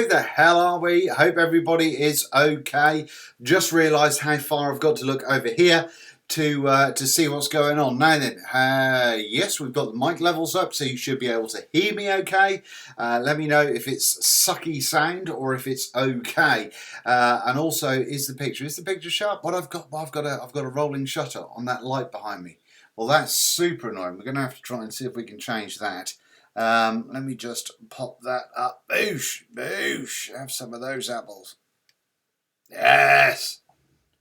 how the hell are we? I hope everybody is okay. Just realised how far I've got to look over here to see what's going on. Now then, yes, we've got the mic levels up, so you should be able to hear me okay. Let me know if it's sucky sound or if it's okay. And also, is the picture sharp? What I've got a rolling shutter on that light behind me. Well, that's super annoying. We're going to have to try and see if we can change that. Let me just pop that up. Boosh, boosh. Have some of those apples. Yes.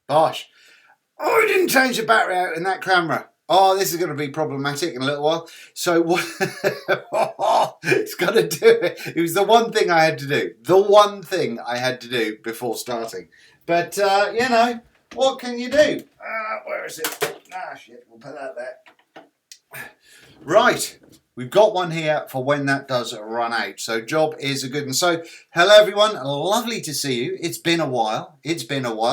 Bosh. Oh, I didn't change the battery out in that camera. Oh, this is going to be problematic in a little while. So what? It's going to do it. It was the one thing I had to do. The one thing I had to do before starting. But, you know, what can you do? Where is it? Ah, shit. We'll put that there. Right. We've got one here for when that does run out. So job is a good one. So hello everyone, lovely to see you. It's been a while.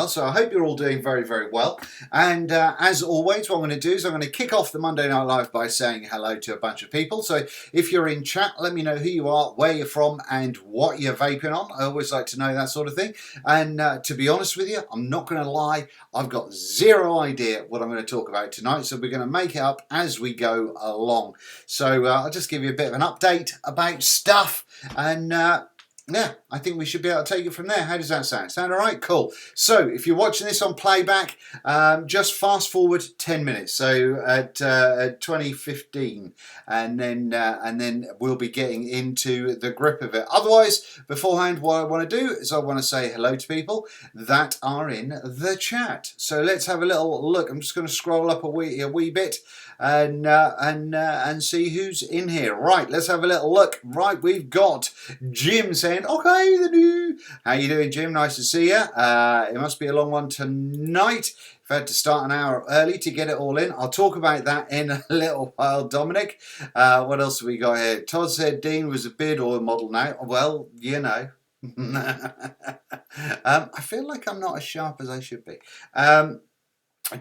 So I hope you're all doing very, very well. And as always, what I'm going to do is I'm going to kick off the Monday Night Live by saying hello to a bunch of people. So if you're in chat, let me know who you are, where you're from, and what you're vaping on. I always like to know that sort of thing. And to be honest with you, I'm not going to lie. I've got zero idea what I'm going to talk about tonight. So we're going to make it up as we go along. So I'll just give you a bit of an update about stuff, and yeah, I think we should be able to take it from there. How does that sound? Sound all right? Cool. So if you're watching this on playback, just fast forward 10 minutes. So at 2015, and then we'll be getting into the grip of it. Otherwise, beforehand, what I want to do is I want to say hello to people that are in the chat. So let's have a little look. I'm just going to scroll up a wee bit and see who's in here. Right, let's have a little look. Right, we've got Jim saying, okay, how you doing, Jim? Nice to see you. It must be a long one tonight. I've had to start an hour early to get it all in. I'll talk about that in a little while, Dominic. What else have we got here? Todd said Dean was a beard oil model now. Well, you know. I feel like I'm not as sharp as I should be.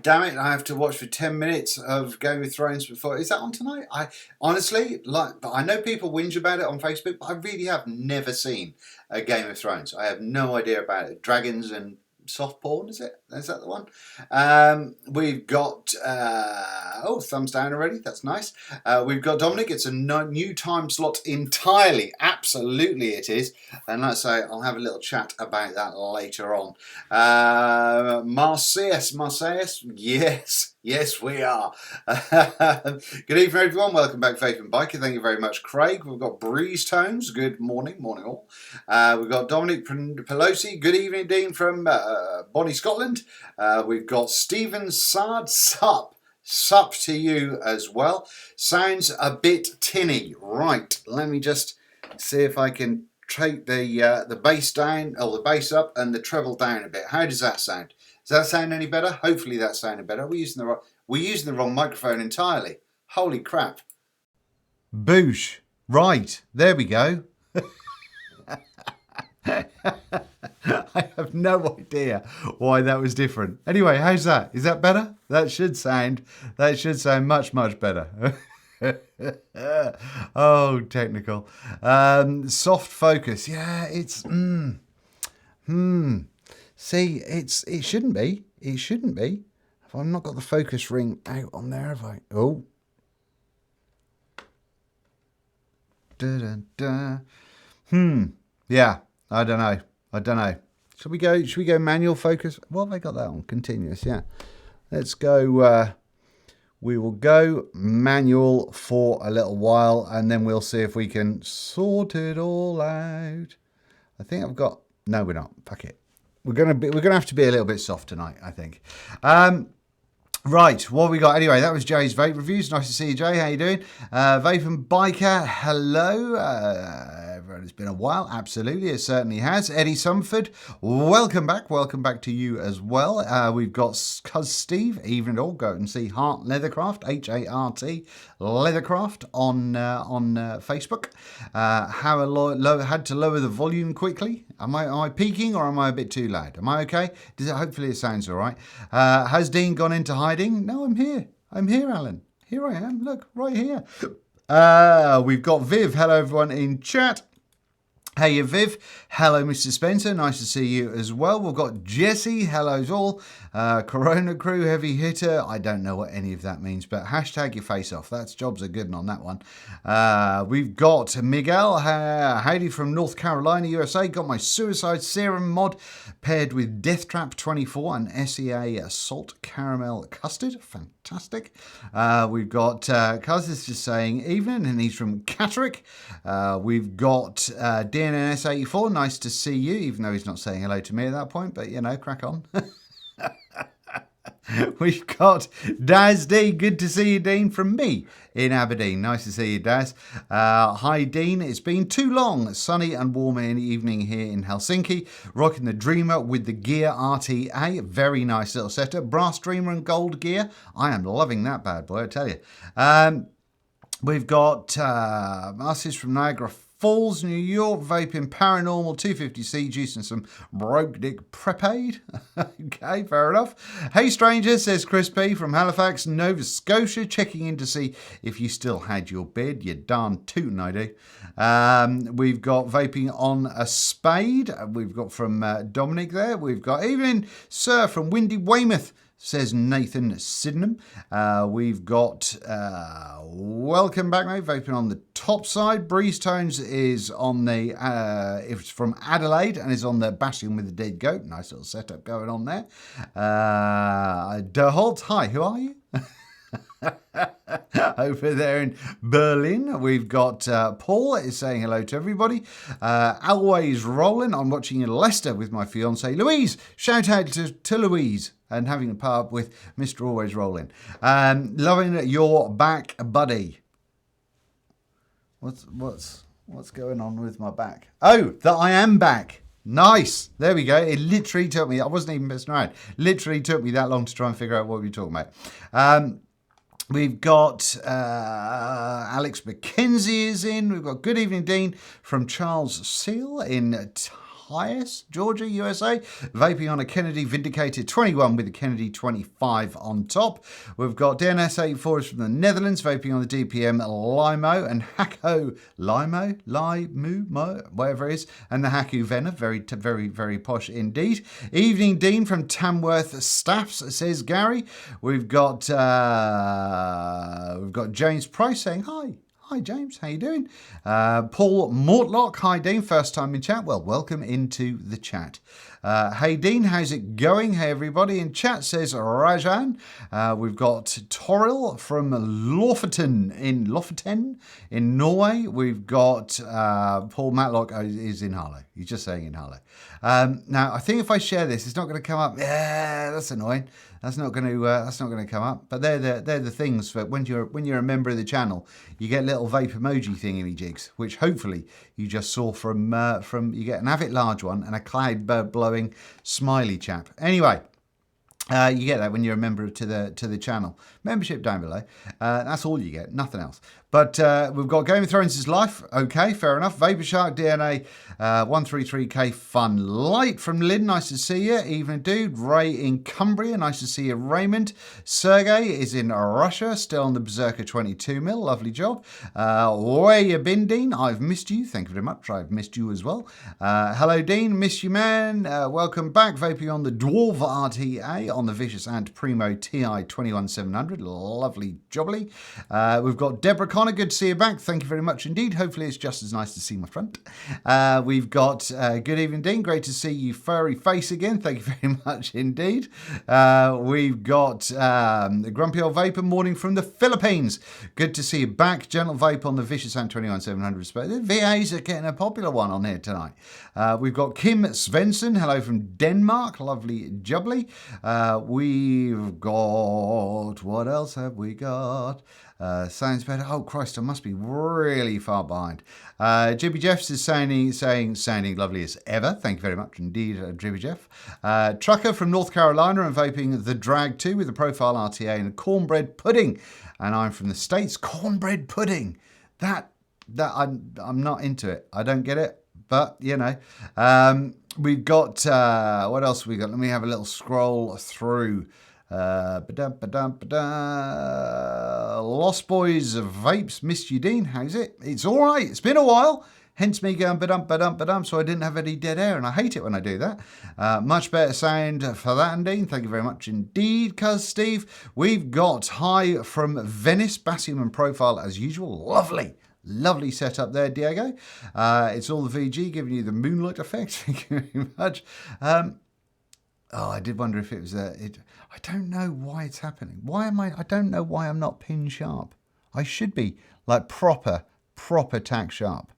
Damn it, I have to watch for 10 minutes of Game of Thrones before. Is that on tonight? I honestly, I know people whinge about it on Facebook, but I really have never seen a Game of Thrones. I have no idea about it. Dragons and soft porn, is it? Is that the one? We've got, oh, thumbs down already. That's nice. We've got Dominic. It's a new time slot entirely. Absolutely it is. And let's say I'll have a little chat about that later on. Marseilles. Yes, we are. Good evening, everyone. Welcome back, Vaping Biker. Thank you very much, Craig. We've got Breeze Tones. Good morning. Morning all. We've got Dominic Pelosi. Good evening, Dean from Bonnie, Scotland. We've got Stephen Sard. Sup to you as well. Sounds a bit tinny. Right, let me just see if I can take the bass down, or the bass up, and the treble down a bit. How does that sound? Does that sound any better? Hopefully that's sounding better. We're using the wrong microphone entirely. Holy crap. Boosh. Right, there we go. I have no idea why that was different. Anyway, how's that? Is that better? That should sound much, much better. Oh, technical. Soft focus. Yeah, it's See, it shouldn't be. It shouldn't be. Have I not got the focus ring out on there, have I? Oh. Yeah, I don't know. Should we go manual focus? Well, they got that on continuous, yeah. Let's go, we will go manual for a little while, and then we'll see if we can sort it all out. I think I've got, no, we're not. Fuck it. We're gonna have to be a little bit soft tonight, I think. Right, what we got? Anyway, that was Jay's vape reviews. Nice to see you, Jay. How you doing? Vaping Biker, hello. Everyone, it's been a while. Absolutely, it certainly has. Eddie Sumford, welcome back. Welcome back to you as well. We've got Cuz Steve, evening all. Go and see Hart Leathercraft, H-A-R-T, Leathercraft on Facebook. How had to lower the volume quickly. Am I peaking or am I a bit too loud? Am I okay? Hopefully it sounds all right. Has Dean gone into hiding? No, I'm here. I'm here, Alan. Here I am. Look, right here. We've got Viv. Hello, everyone in chat. Hey, Viv. Hello, Mr. Spencer. Nice to see you as well. We've got Jesse. Hello's all. Corona Crew, Heavy Hitter. I don't know what any of that means, but hashtag your face off. That's jobs are good on that one. We've got Miguel. Howdy from North Carolina, USA. Got my Suicide Serum mod paired with Death Trap 24 and SEA Salt Caramel Custard. Fantastic. We've got Cuz is just saying evening, and he's from Catterick. We've got DNS84. Nice to see you, even though he's not saying hello to me at that point, but you know, crack on. We've got Daz D. Good to see you, Dean, from me in Aberdeen. Nice to see you, Daz. Hi, Dean. It's been too long. Sunny and warm in the evening here in Helsinki. Rocking the Dreamer with the Gear RTA. Very nice little setup. Brass Dreamer and gold gear. I am loving that bad boy, I tell you. We've got us from Niagara Falls, New York, vaping Paranormal 250C, juicing some Broke Dick Prepade. Okay, fair enough. Hey stranger, says Chris P from Halifax, Nova Scotia, checking in to see if you still had your bed. You darn tootin' I do. We've got vaping on a spade. We've got from Dominic there. We've got evening, sir, from Windy Weymouth, says Nathan Sydenham. We've got welcome back, mate. Vaping on the top side. Breeze Tones is on the it's from Adelaide and is on the Bastion with the Dead Goat. Nice little setup going on there. Derholt, hi, who are you? Over there in Berlin, we've got Paul is saying hello to everybody. Always rolling. I'm watching in Leicester with my fiance Louise. Shout out to Louise and having a pub with Mr. Always Rolling. Loving your back, buddy. What's going on with my back? Oh, that I am back. Nice. There we go. It literally took me, I wasn't even messing around. Literally took me that long to try and figure out what we were talking about. We've got Alex McKenzie is in. We've got Good Evening Dean from Charles Seal in Tyus, Georgia, USA. Vaping on a Kennedy Vindicated 21 with the Kennedy 25 on top. We've got DNS84 from the Netherlands, vaping on the DPM Limo and Hako Limo, whatever it is, and the Haku Vena. Very, very posh indeed. Evening Dean from Tamworth Staffs, says Gary. We've got James Price saying hi. Hi James, how you doing? Paul Mortlock, hi Dean, first time in chat. Well, welcome into the chat. Hey Dean, how's it going? Hey everybody in chat, says Rajan. We've got Toril from Lofoten in Norway. We've got Paul Matlock is in Harlow. He's just saying in Harlow. Now I think if I share this, it's not going to come up. Yeah, that's annoying. That's not going to come up. But they're the things for when you're a member of the channel, you get little vape emoji thingy jigs, which hopefully you just saw from you get an Avit large one and a cloud blowing smiley chap. Anyway. You get that when you're a member to the channel. Membership down below. That's all you get, nothing else. But we've got Game of Thrones' Life. Okay, fair enough. Vapor Shark DNA 133K Fun Light from Lynn. Nice to see you. Evening, dude. Ray in Cumbria. Nice to see you. Raymond. Sergey is in Russia. Still on the Berserker 22mm. Lovely job. Where you been, Dean? I've missed you. Thank you very much. I've missed you as well. Hello, Dean. Miss you, man. Welcome back. Vaping on the Dwarf RTA on the Vicious and Primo TI 21700. Lovely jobbly. We've got Deborah Connor. Good to see you back. Thank you very much indeed. Hopefully it's just as nice to see my front. We've got Good Evening Dean. Great to see you furry face again. Thank you very much indeed. We've got the Grumpy Old Vapor Morning from the Philippines. Good to see you back. Gentle Vape on the Vicious and 21700. The VAs are getting a popular one on here tonight. We've got Kim Svensson. Hello from Denmark. Lovely jubbly. We've got, what else have we got? Sounds better. Oh Christ, I must be really far behind. Jibby Jeffs is sounding lovely as ever. Thank you very much indeed, Jibby Jeff. Trucker from North Carolina and vaping the Drag 2 with the Profile RTA and a cornbread pudding. And I'm from the States. Cornbread pudding. That I'm not into it. I don't get it. But you know. We've got what else have we got? Let me have a little scroll through. Lost Boys of Vapes, missed you, Dean. How's it? It's all right. It's been a while. hence me going ba-dum, so I didn't have any dead air, and I hate it when I do that. Much better sound for that, indeed. Thank you very much indeed, cuz Steve. We've got hi from Venice, Basium and profile as usual. Lovely setup there, Diego. It's all the VG giving you the moonlight effect. Thank you very much. Oh, I did wonder if it was I don't know why it's happening. I don't know why I'm not pin sharp. I should be like proper tack sharp.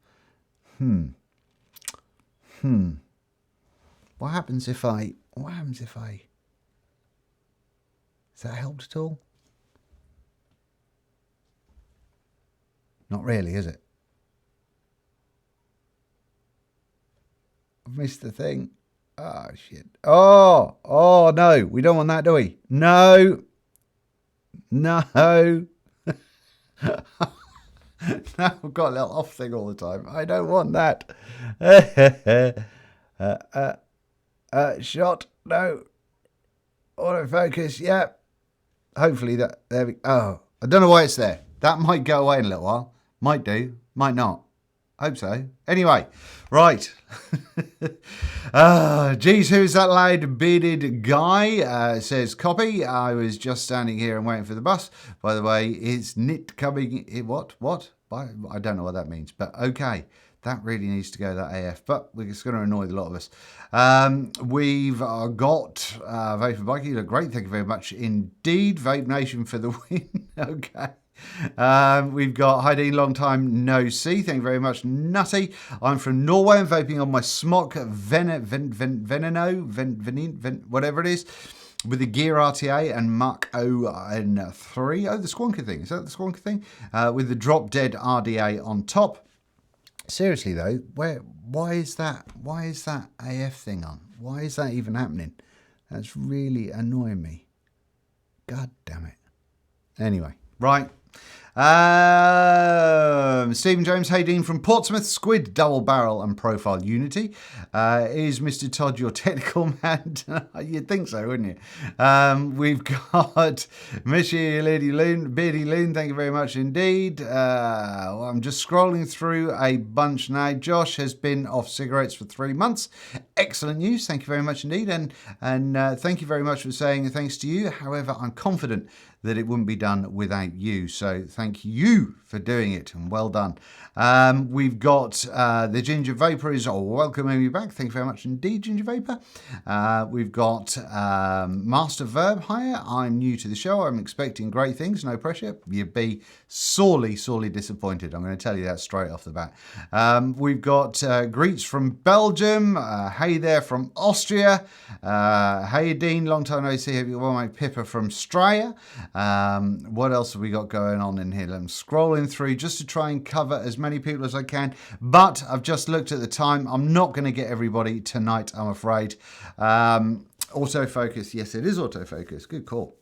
What happens if I, has that helped at all? Not really, is it? I've missed the thing. Oh, shit. Oh, no. We don't want that, do we? No. Now I've got a little off thing all the time. I don't want that. Shot. No. Autofocus. Yeah. Hopefully that. There we. Oh, I don't know why it's there. That might go away in a little while. Might do. Might not. Hope so. Anyway, right. Geez, who's that loud bearded guy? Says copy. I was just standing here and waiting for the bus. By the way, is Nit coming? What? I don't know what that means, but okay. That really needs to go, that AF, but it's going to annoy a lot of us. We've got Vape Bike. You look great. Thank you very much indeed. Vape Nation for the win. Okay. We've got Heidi, long time no see. Thank you very much, Nutty. I'm from Norway. I'm vaping on my Smok Veneno, whatever it is, with the Gear RTA and Mach ON3. Oh, the Squonker thing. Is that the Squonker thing? With the Drop Dead RDA on top. Seriously though, why is that AF thing on? Why is that even happening? That's really annoying me. God damn it. Anyway, right. Stephen James Haydeen from Portsmouth, Squid, Double Barrel and Profile Unity. Is Mr. Todd your technical man? You'd think so, wouldn't you? We've got Mishy Lady Loon, Beardy Loon, thank you very much indeed. I'm just scrolling through a bunch now. Josh has been off cigarettes for 3 months. Excellent news, thank you very much indeed. And thank you very much for saying thanks to you. However, I'm confident that it wouldn't be done without you. So thank you for doing it and well done. We've got the Ginger Vapor is welcoming me back. Thank you very much indeed, Ginger Vapor. We've got Master Verb. Hiya, I'm new to the show. I'm expecting great things, no pressure. You'd be sorely disappointed. I'm going to tell you that straight off the bat. We've got greets from Belgium. Hey there from Austria. Hey Dean, long time no see. Have you got my Pippa from Straya? What else have we got going on in here? I'm scrolling through just to try and cover as many people as I can, but I've just looked at the time. I'm not going to get everybody tonight, I'm afraid. Autofocus, yes, it is autofocus. Good call.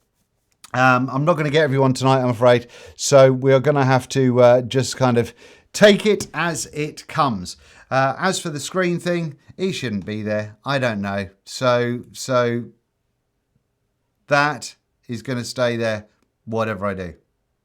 I'm not going to get everyone tonight, I'm afraid. So we're going to have to just kind of take it as it comes. As for the screen thing, he shouldn't be there. I don't know. So that is going to stay there, whatever I do,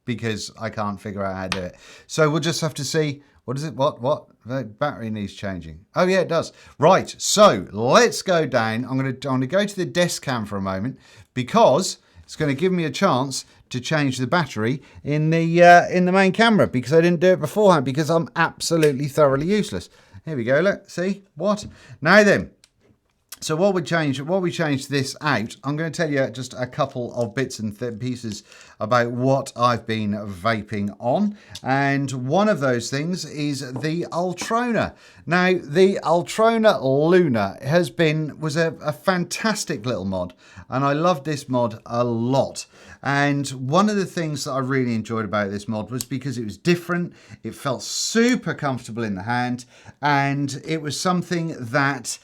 because I can't figure out how to do it. So we'll just have to see. What is it? What? The battery needs changing. Oh yeah, it does. Right. So let's go down. I'm going to go to the desk cam for a moment because it's going to give me a chance to change the battery in the main camera because I didn't do it beforehand because I'm absolutely thoroughly useless. Here we go. Look, see what? Now then. So while we change this out, I'm going to tell you just a couple of bits and pieces about what I've been vaping on. And one of those things is the Ultrona. Now, the Ultrona Luna was a fantastic little mod. And I loved this mod a lot. And one of the things that I really enjoyed about this mod was because it was different. It felt super comfortable in the hand. And it was something that...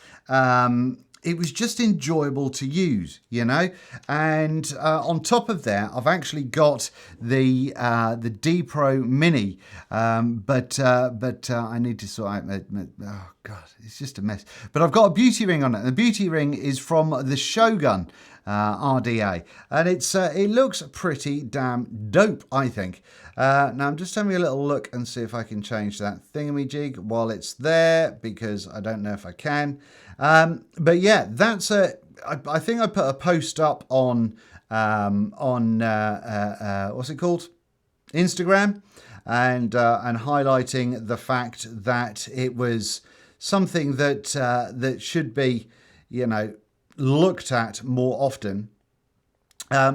it was just enjoyable to use, you know. And on top of that, I've actually got the D Pro Mini, but I need to sort out. Oh God, it's just a mess. But I've got a beauty ring on it. The beauty ring is from the Shogun RDA, and it looks pretty damn dope, I think. Now I'm just having a little look and see if I can change that thingamajig while it's there, because I don't know if I can. But yeah, that's I think I put a post up on what's it called, Instagram, and highlighting the fact that it was something that that should be, you know, looked at more often,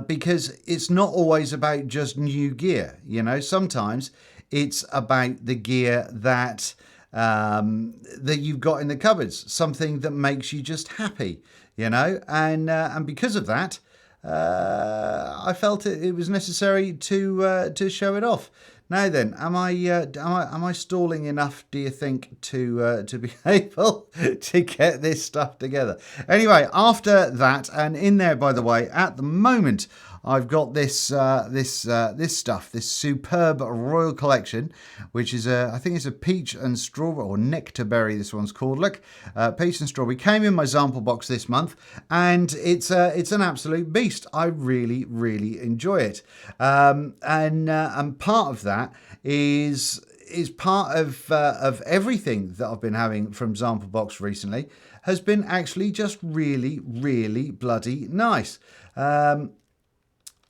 because it's not always about just new gear. You know, sometimes it's about the gear that that you've got in the cupboards, something that makes you just happy, you know, and because of that, I felt it was necessary to show it off. Now then, am I stalling enough, do you think, to be able to get this stuff together? Anyway, after that, and in there, by the way, at the moment, I've got this stuff, this superb Royal Collection, which is I think it's a peach and strawberry, or nectar berry. This one's called. Look, peach and strawberry came in my sample box this month, and it's an absolute beast. I really enjoy it, and part of that is part of everything that I've been having from sample box recently has been actually just really bloody nice.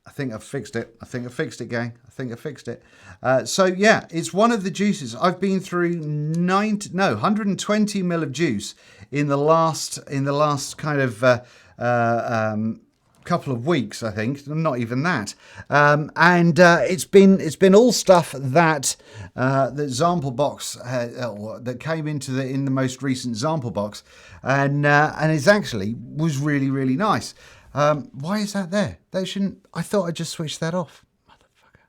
I think I've fixed it. I think I fixed it, gang. I think I fixed it. So yeah, it's one of the juices. I've been through 120 ml of juice in the last kind of couple of weeks, I think. Not even that. And it's been all stuff that the sample box that came in the most recent sample box, and it actually was really nice. Why is that there? That shouldn't. I thought I just switched that off. Motherfucker.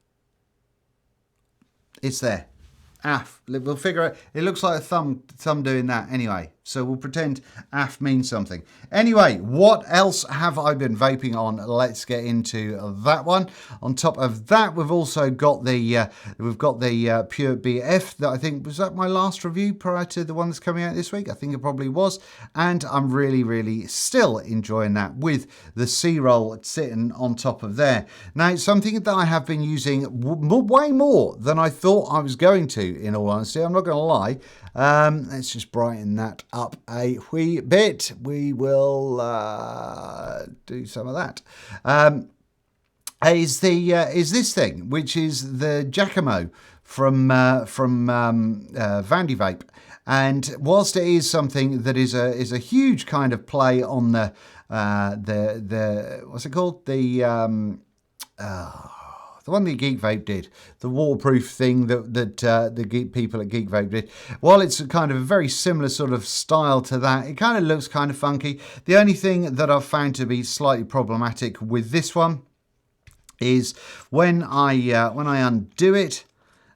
It's there. We'll figure it. It looks like a thumb doing that anyway. So we'll pretend AF means something. Anyway, what else have I been vaping on? Let's get into that one. On top of that, we've also got the Pure BF that I think was that my last review prior to the one that's coming out this week. I think it probably was, and I'm really still enjoying that with the C-roll sitting on top of there. Now, it's something that I have been using way more than I thought I was going to. In all honesty, I'm not going to lie. Let's just brighten that up a wee bit. We will do some of that. Is this thing, which is the Giacomo from Vandy Vape, and whilst it is something that is a huge kind of play on the what's it called, the one that Geek Vape did, the waterproof thing that the geek people at Geek Vape did. While it's a kind of a very similar sort of style to that, it kind of looks kind of funky. The only thing that I've found to be slightly problematic with this one is when I undo it,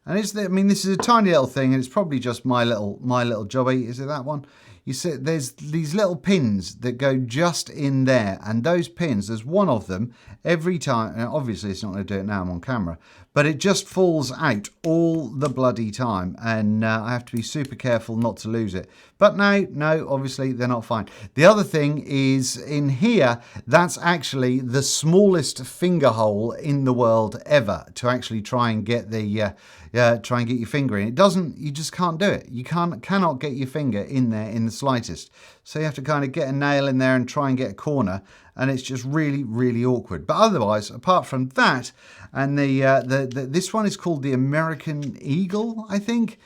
and this is a tiny little thing, and it's probably just my little jobby. Is it that one? You see, there's these little pins that go just in there, and those pins, there's one of them every time, and obviously it's not going to do it now, I'm on camera, but it just falls out all the bloody time, and I have to be super careful not to lose it. But no, obviously they're not fine. The other thing is in here, that's actually the smallest finger hole in the world ever to actually try and get the try and get your finger in. You just can't do it. You cannot get your finger in there in the slightest. So you have to kind of get a nail in there and try and get a corner, and it's just really awkward. But otherwise, apart from that, and this one is called the American Eagle, I think,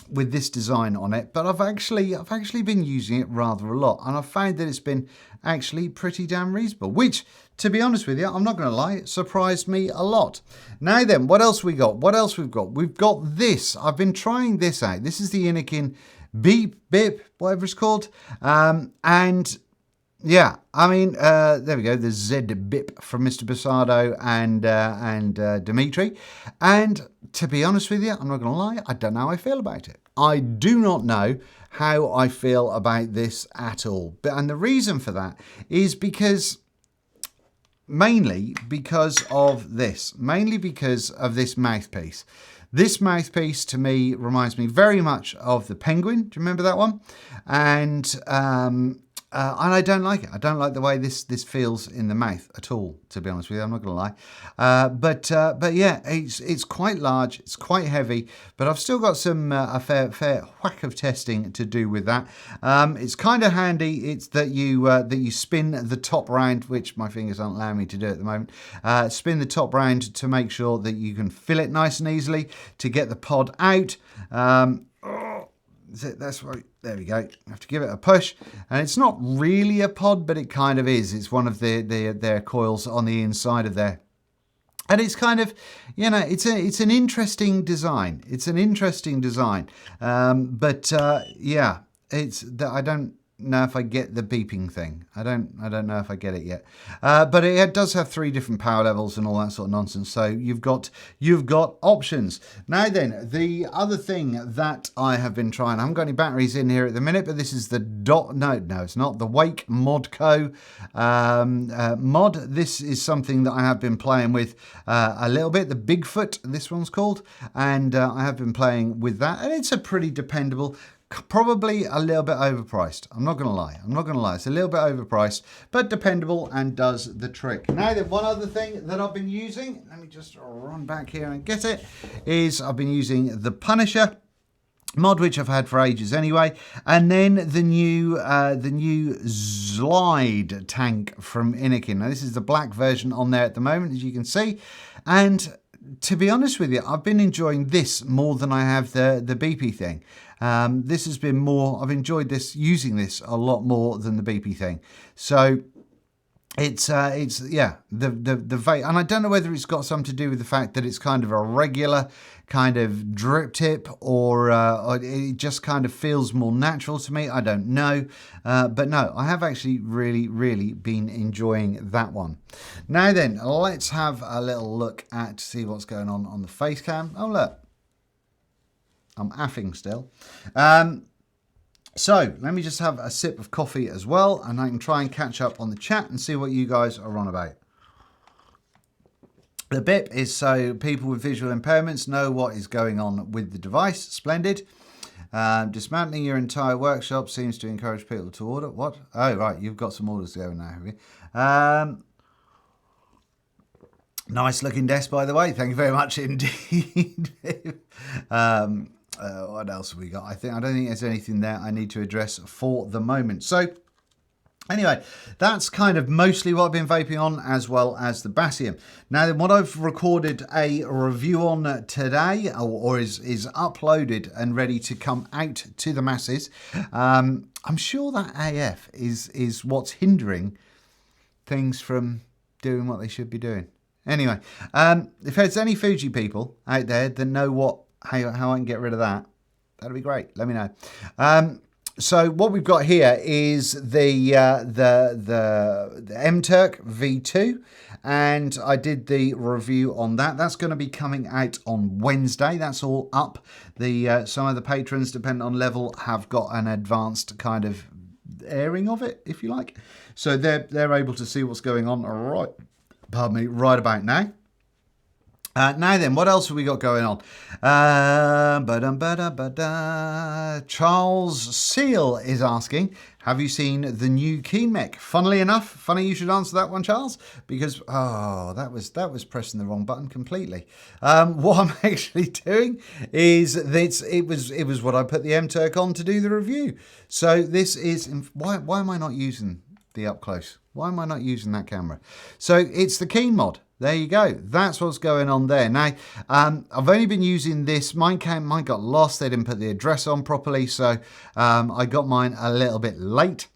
with this design on it. But I've actually been using it rather a lot, and I've found that it's been actually pretty damn reasonable, which, to be honest with you, I'm not going to lie, it surprised me a lot. Now then, what else we got? We've got this. I've been trying this out. This is the Inikin Beep, whatever it's called. And yeah, I mean, there we go, the Z-Bip from Mr. Basardo and Dimitri. And to be honest with you, I'm not going to lie, I don't know how I feel about it. I do not know how I feel about this at all. And the reason for that is because mainly because of this mouthpiece. This mouthpiece to me reminds me very much of the Penguin. Do you remember that one? And I don't like it. I don't like the way this feels in the mouth at all, to be honest with you. I'm not going to lie. But yeah, it's quite large. It's quite heavy. But I've still got some a fair whack of testing to do with that. It's kind of handy. It's that you spin the top round, which my fingers aren't allowing me to do at the moment. Spin the top round to make sure that you can fill it nice and easily to get the pod out. That's right. There we go. I have to give it a push, and it's not really a pod, but it kind of is. It's one of their coils on the inside of there, and it's kind of, you know, it's an interesting design. It's an interesting design, but yeah, it's that I don't know if I get the beeping thing. I don't know if I get it yet. But it does have 3 different power levels and all that sort of nonsense. So you've got options. Now then, the other thing that I have been trying, I haven't got any batteries in here at the minute, but this is the no, it's not the Wake Modco mod. This is something that I have been playing with a little bit. The Bigfoot, this one's called, and I have been playing with that, and it's a pretty dependable. Probably a little bit overpriced. I'm not going to lie. It's a little bit overpriced, but dependable and does the trick. Now then, one other thing that I've been using, let me just run back here and get it, is I've been using the Punisher mod, which I've had for ages anyway, and then the new Slide tank from Imac. Now this is the black version on there at the moment, as you can see, and to be honest with you, I've been enjoying this more than I have the BP thing. This has been more, I've enjoyed using this a lot more than the BP thing. So it's yeah, the vape, and I don't know whether it's got something to do with the fact that it's kind of a regular kind of drip tip, or it just kind of feels more natural to me. I don't know, but no, I have actually really been enjoying that one. Now then, let's have a little look at see what's going on the face cam. Oh look, I'm affing still. So let me just have a sip of coffee as well, and I can try and catch up on the chat and see what you guys are on about. The BIP is so people with visual impairments know what is going on with the device. Splendid. Dismantling your entire workshop seems to encourage people to order. What? Oh, right. You've got some orders going now, have you? Nice looking desk, by the way. Thank you very much indeed. What else have we got? I don't think there's anything there I need to address for the moment. So anyway, that's kind of mostly what I've been vaping on, as well as the Basium. Now, what I've recorded a review on today, or is uploaded and ready to come out to the masses. I'm sure that AF is what's hindering things from doing what they should be doing. Anyway, if there's any Fuji people out there that know how I can get rid of that, that'd be great. Let me know. So what we've got here is the M-Turk V2, and I did the review on that. That's going to be coming out on Wednesday. That's all up. Some of the patrons, depending on level, have got an advanced kind of airing of it, if you like. So they're able to see what's going on right about now. Now then, what else have we got going on? Charles Seal is asking, have you seen the new Keen-Mech? Funnily enough, funny you should answer that one, Charles, because that was pressing the wrong button completely. What I'm actually doing is it was what I put the M-Turk on to do the review. So this is why am I not using the up close? Why am I not using that camera? So it's the Keen mod. There you go. That's what's going on there. Now, I've only been using this. Mine got lost. They didn't put the address on properly, so I got mine a little bit late.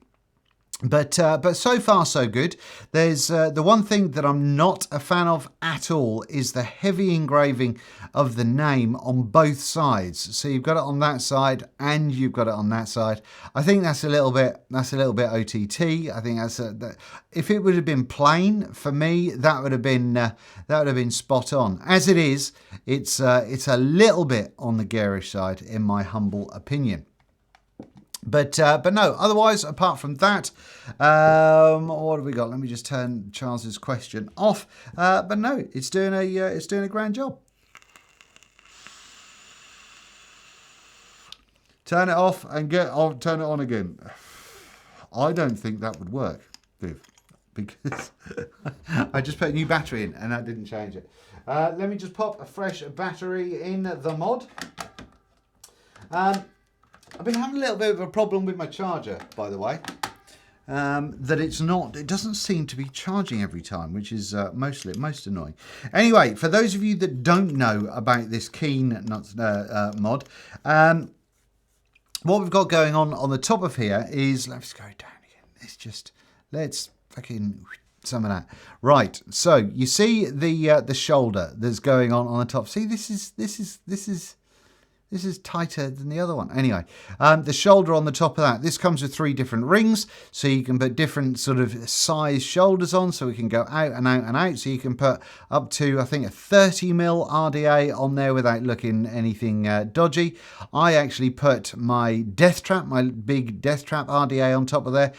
But so far so good. There's the one thing that I'm not a fan of at all is the heavy engraving of the name on both sides. So you've got it on that side and you've got it on that side. I think that's a little bit OTT. I think if it would have been plain for me, that would have been spot on. As it is, it's a little bit on the garish side, in my humble opinion. But no, otherwise, apart from that, what have we got? Let me just turn Charles's question off. But no, it's doing a grand job. Turn it off and turn it on again. I don't think that would work, Viv, because I just put a new battery in and that didn't change it. Let me just pop a fresh battery in the mod. I've been having a little bit of a problem with my charger, by the way. It doesn't seem to be charging every time, which is most annoying. Anyway, for those of you that don't know about this Keen mod, what we've got going on the top of here is, let's go down again. Let's fucking some of that. Right, so you see the shoulder that's going on the top. See, this is tighter than the other one. Anyway, the shoulder on the top of that. This comes with 3 different rings, so you can put different sort of size shoulders on, so we can go out and out and out. So you can put up to, I think, a 30mm RDA on there without looking anything dodgy. I actually put my death trap, my big death trap RDA on top of there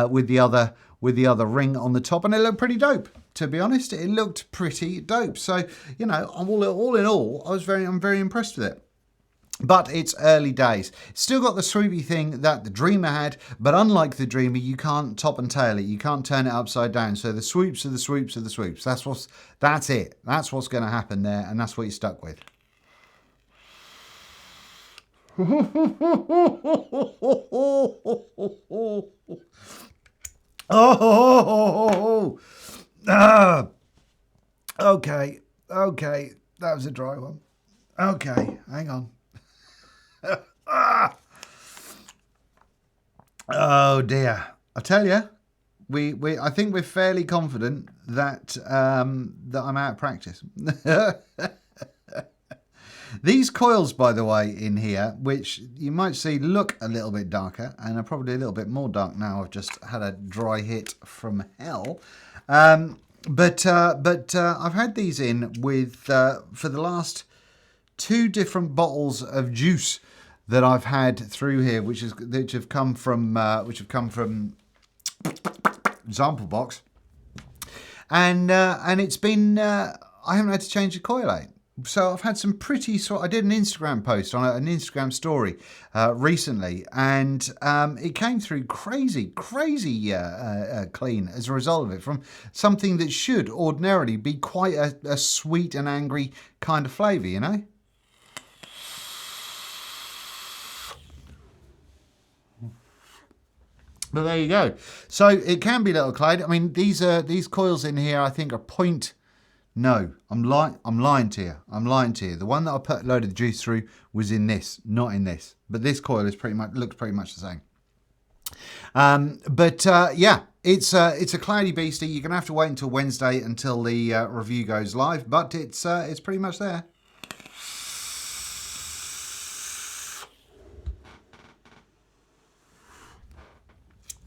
with the other ring on the top, and it looked pretty dope. To be honest, it looked pretty dope. So, you know, all in all, I'm very impressed with it. But it's early days. It's still got the swoopy thing that the Dreamer had, but unlike the Dreamer, you can't top and tail it. You can't turn it upside down. So the swoops are the swoops are the swoops. That's it. That's what's going to happen there, and that's what you're stuck with. Okay, that was a dry one. Okay, hang on. Oh dear! I tell you, I think we're fairly confident that that I'm out of practice. These coils, by the way, in here, which you might see look a little bit darker, and are probably a little bit more dark now. I've just had a dry hit from hell. But I've had these in with for the last 2 different bottles of juice that I've had through here, which have come from Example Box, and it's been I haven't had to change the coil out. So I've had some pretty I did an Instagram post on an Instagram story recently, and it came through crazy clean as a result of it, from something that should ordinarily be quite a sweet and angry kind of flavour, you know. But there you go. So it can be a little Clyde. I mean, these coils in here, I think, are point. No, I'm lying to you. The one that I put a load of the juice through was in this, not in this. But this coil is looks pretty much the same. Yeah, it's a cloudy beastie. You're gonna have to wait until Wednesday until the review goes live. But it's pretty much there.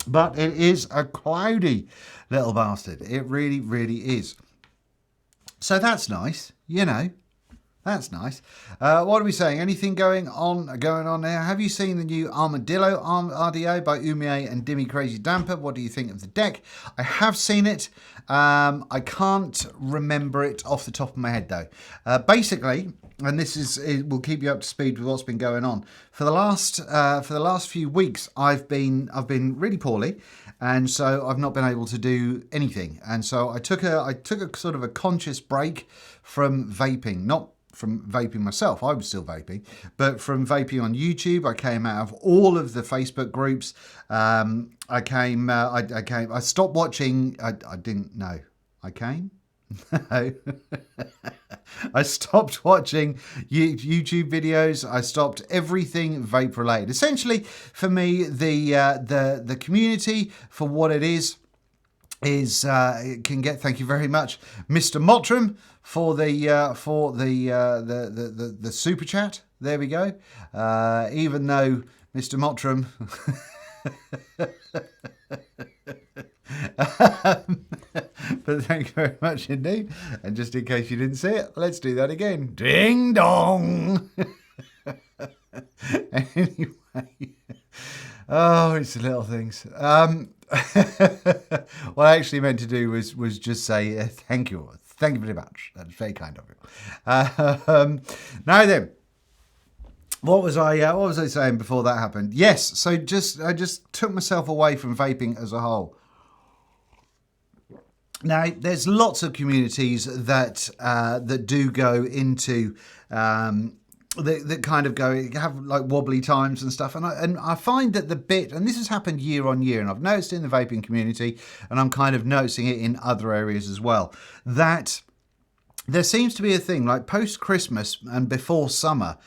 But it is a cloudy little bastard. It really, really is. So that's nice, you know. That's nice. What are we saying? Anything going on there? Have you seen the new Armadillo RDA by Umie and Dimmy Crazy Damper? What do you think of the deck? I have seen it. I can't remember it off the top of my head though. Basically, and it will keep you up to speed with what's been going on. For the last few weeks, I've been really poorly, and so I've not been able to do anything. And so I took a sort of a conscious break from vaping, not from vaping myself, I was still vaping, but from vaping on YouTube. I came out of all of the Facebook groups. I stopped watching. I didn't know. I came. No. I stopped watching YouTube videos. I stopped everything vape related. Essentially, for me, the community for what it is can get. Thank you very much, Mr. Mottram, for the super chat. There we go. Even though Mr. Mottram. But thank you very much indeed. And just in case you didn't see it, let's do that again. Ding dong. Anyway. Oh, it's the little things. What I actually meant to do was just say thank you. Thank you very much. That's very kind of you. Now then, what was I saying before that happened? Yes, so I just took myself away from vaping as a whole. Now, there's lots of communities that that do go into that kind of have like wobbly times and stuff, and I find that and this has happened year on year, and I've noticed it in the vaping community, and I'm kind of noticing it in other areas as well, that there seems to be a thing like post Christmas and before summer.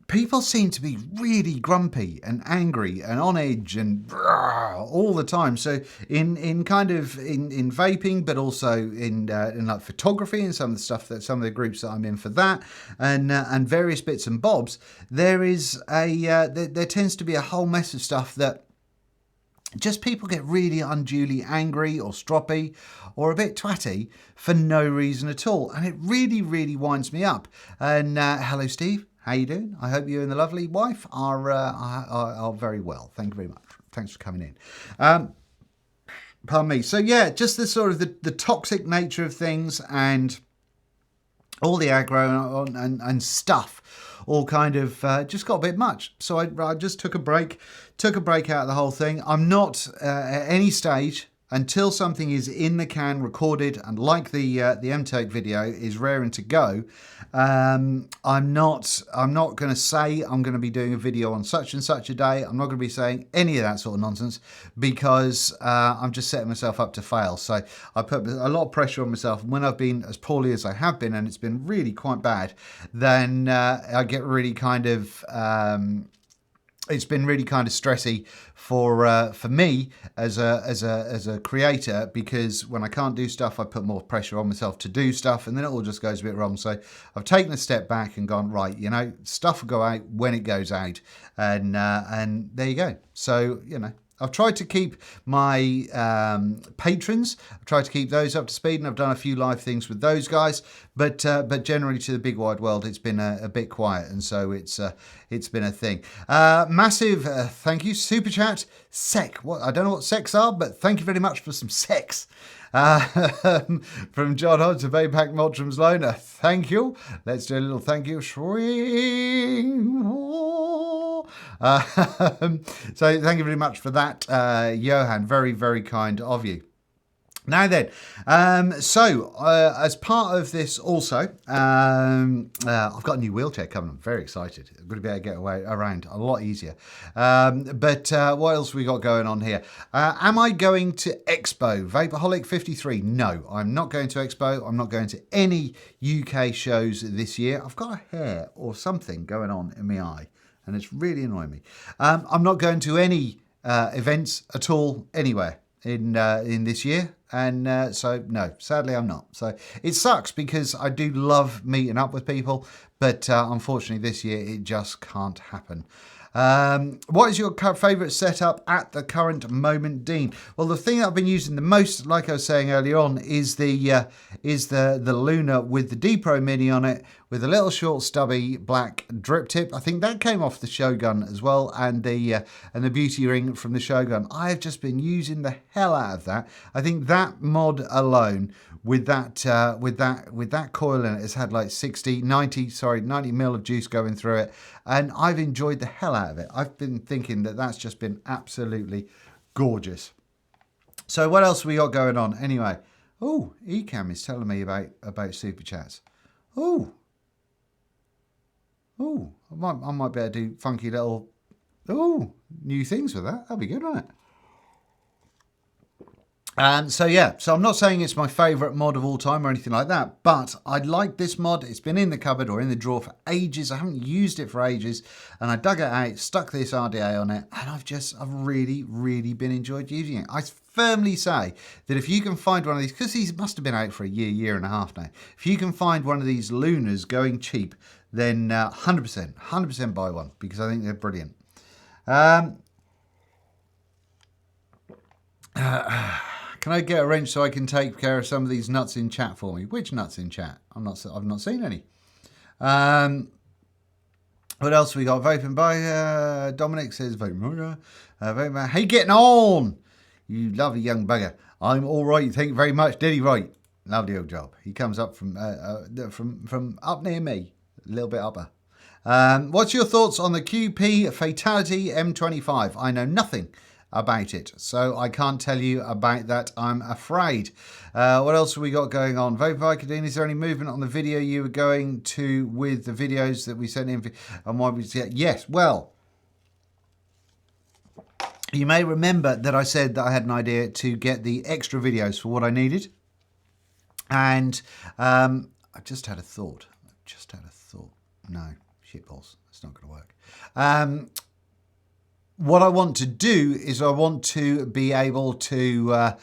People seem to be really grumpy and angry and on edge and all the time. So in vaping, but also in like photography and some of the groups that I'm in for that, and various bits and bobs, there tends to be a whole mess of stuff that just people get really unduly angry or stroppy or a bit twatty for no reason at all, and it really, really winds me up. And hello, Steve. How you doing? I hope you and the lovely wife are very well. Thank you very much. Thanks for coming in. Pardon me. So yeah, just the sort of the toxic nature of things and all the aggro and stuff all kind of just got a bit much. So I just took a break out of the whole thing. I'm not at any stage until something is in the can, recorded, and like the M-Take video is raring to go. I'm not going to say I'm going to be doing a video on such and such a day. I'm not going to be saying any of that sort of nonsense because I'm just setting myself up to fail. So I put a lot of pressure on myself. And when I've been as poorly as I have been, and it's been really quite bad, then I get really kind of it's been really kind of stressy for me as a creator, because when I can't do stuff, I put more pressure on myself to do stuff, and then it all just goes a bit wrong. So I've taken a step back and gone, right, you know, stuff will go out when it goes out, and there you go. So, you know, I've tried to keep my patrons, I've tried to keep those up to speed, and I've done a few live things with those guys, but generally to the big wide world, it's been a bit quiet, and so it's been a thing. Massive thank you, super chat, sec. What, I don't know what secs are, but thank you very much for some secs. From John Hodge of APAC Mottram's Loner. Thank you. Let's do a little thank you. Swing. So thank you very much for that, Johan. Very, very kind of you. Now then, as part of this also, I've got a new wheelchair coming. I'm very excited. I'm going to be able to get around a lot easier. But what else we got going on here? Am I going to Expo? Vaporholic 53? No, I'm not going to Expo. I'm not going to any UK shows this year. I've got a hair or something going on in my eye, and it's really annoying me. I'm not going to any events at all anywhere in this year, and so no, sadly I'm not. So it sucks because I do love meeting up with people, but unfortunately this year it just can't happen. What is your favourite setup at the current moment, Dean? Well, the thing that I've been using the most, like I was saying earlier on, is the Luna with the D-Pro Mini on it, with a little short stubby black drip tip. I think that came off the Shogun as well, and the beauty ring from the Shogun. I have just been using the hell out of that. I think that mod alone, with that coil in it, has had like 90 mil of juice going through it, and I've enjoyed the hell out of it. I've been thinking that that's just been absolutely gorgeous. So what else we got going on anyway? Oh, Ecamm is telling me about super chats. Oh, I might be able to do funky little new things with that. That'd be good, wouldn't it? So yeah, so I'm not saying it's my favourite mod of all time or anything like that, but I like this mod. It's been in the cupboard or in the drawer for ages. I haven't used it for ages, and I dug it out, stuck this RDA on it, and I've really, really been enjoyed using it. I firmly say that if you can find one of these, because these must have been out for a year and a half now, if you can find one of these Lunas going cheap, then 100% buy one, because I think they're brilliant. Can I get a wrench so I can take care of some of these nuts in chat for me? Which nuts in chat? I've not seen any. What else we got? Vaping by Dominic says, Vaping, how you getting on? You lovely young bugger. I'm all right. Thank you very much. Did he right? Lovely old job. He comes up from up near me, a little bit upper. What's your thoughts on the QP Fatality M25? I know nothing about it, so I can't tell you about that, I'm afraid. What else have we got going on? Vape Vicodine, is there any movement on the video you were going to with the videos that we sent in? And why we said yes? Well, you may remember that I said that I had an idea to get the extra videos for what I needed, and I just had a thought. No, shitballs. It's not going to work. What I want to do is I want to be able to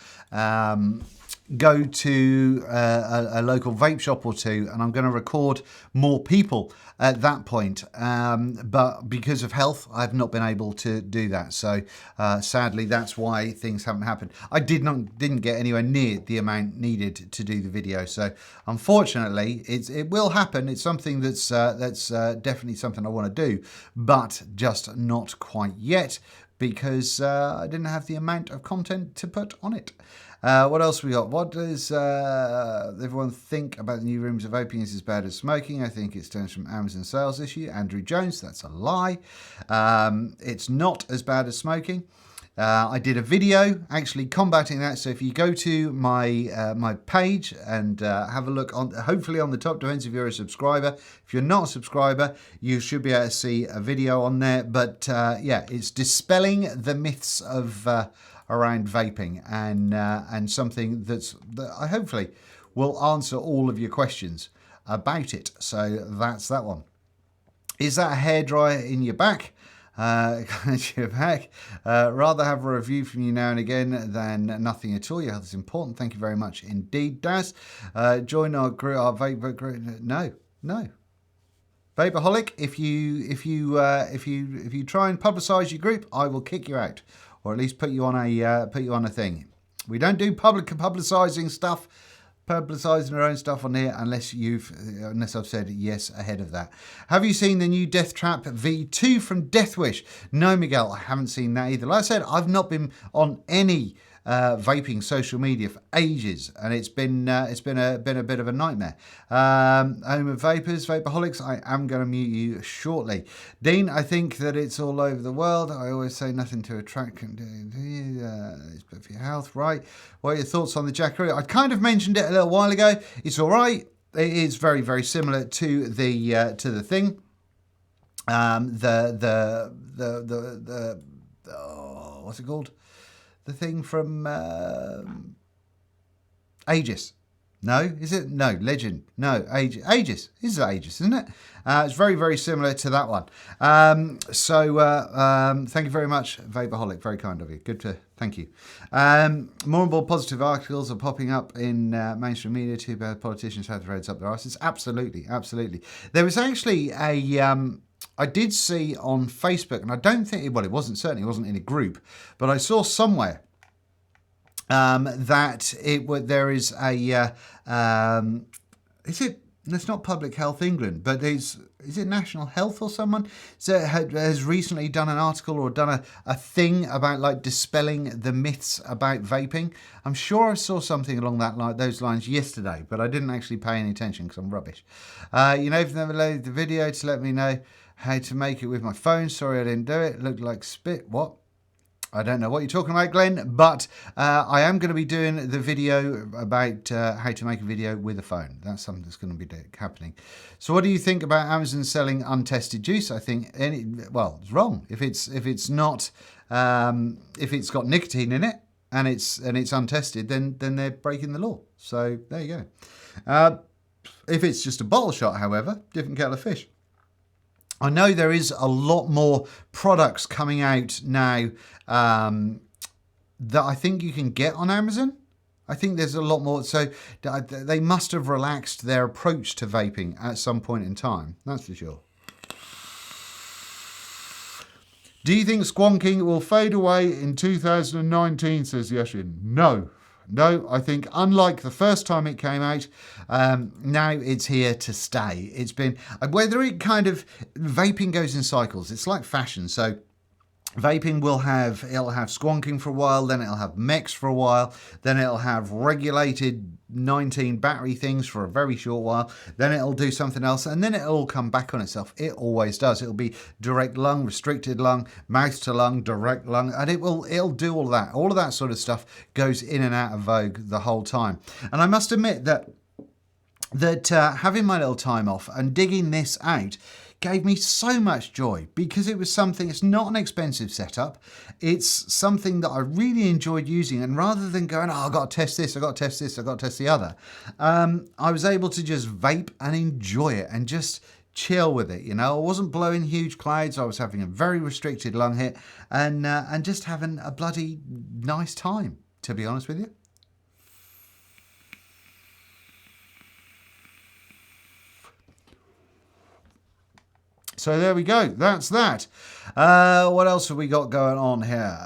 go to a local vape shop or two, and I'm going to record more people at that point. But because of health, I've not been able to do that. So sadly, that's why things haven't happened. I didn't get anywhere near the amount needed to do the video. So unfortunately, it will happen. It's something that's definitely something I want to do, but just not quite yet, because I didn't have the amount of content to put on it. What else we got? What does everyone think about the new rooms of vaping is as bad as smoking? I think it stems from Amazon sales issue. Andrew Jones, that's a lie. It's not as bad as smoking. I did a video actually combating that. So if you go to my my page and have a look on, hopefully on the top defense if you're a subscriber. If you're not a subscriber, you should be able to see a video on there. But yeah, it's dispelling the myths of around vaping, and something that I hopefully will answer all of your questions about it. So that's that one. Is that a hairdryer in your back? Your back. Rather have a review from you now and again than nothing at all. Your health is important. Thank you very much indeed, Daz. Join our group, our vape group. No. Vapeaholic, if you try and publicise your group, I will kick you out, or at least put you on a thing. We don't do publicising stuff, publicising our own stuff on here unless I've said yes ahead of that. Have you seen the new Death Trap V2 from Deathwish? No, Miguel, I haven't seen that either. Like I said, I've not been on any vaping social media for ages, and it's been a bit of a nightmare. Home of Vapors, Vapeaholics, I am going to mute you shortly. Dean, I think that it's all over the world. I always say nothing to attract. It's good for your health, right? What are your thoughts on the Jackaroo? I kind of mentioned it a little while ago. It's all right. It is very, very similar to the thing. What's it called? The thing from Aegis. No, is it? No, Legend. No, Aegis. Aegis. This is Aegis, isn't it? It's very, very similar to that one. Thank you very much, Vapeaholic. Very kind of you. Thank you. More and more positive articles are popping up in mainstream media. Too bad politicians have their heads up their asses. Absolutely, absolutely. There was actually I did see on Facebook, and I don't think, well, it certainly wasn't in a group, but I saw somewhere that there is it's not Public Health England, but is it National Health or someone? So has recently done an article or done a thing about like dispelling the myths about vaping. I'm sure I saw something along those lines yesterday, but I didn't actually pay any attention because I'm rubbish. If you've never loaded the video to let me know how to make it with my phone. Sorry I didn't do it. It looked like spit. What? I don't know what you're talking about, Glenn, but I am going to be doing the video about how to make a video with a phone. That's something that's going to be happening. So what do you think about Amazon selling untested juice? I think, it's wrong. If it's not, if it's got nicotine in it and it's untested, then they're breaking the law. So there you go. If it's just a bottle shot, however, different kettle of fish. I know there is a lot more products coming out now that I think you can get on Amazon. I think there's a lot more. So they must have relaxed their approach to vaping at some point in time. That's for sure. Do you think squonking will fade away in 2019, says Yashin? No. No, I think unlike the first time it came out, now it's here to stay. It's been, whether it kind of, vaping goes in cycles. It's like fashion. So vaping it'll have squonking for a while, then it'll have mechs for a while, then it'll have regulated 19 battery things for a very short while, then it'll do something else, and then it'll all come back on itself. It always does. It'll be direct lung, restricted lung, mouth to lung, direct lung, and it'll do all that. All of that sort of stuff goes in and out of vogue the whole time. And I must admit that having my little time off and digging this out gave me so much joy, because it was something, it's not an expensive setup, it's something that I really enjoyed using, and rather than going, oh, I've got to test this, I've got to test this, I've got to test the other, I was able to just vape and enjoy it and just chill with it. You know, I wasn't blowing huge clouds, I was having a very restricted lung hit, and just having a bloody nice time, to be honest with you. So there we go. That's that. What else have we got going on here?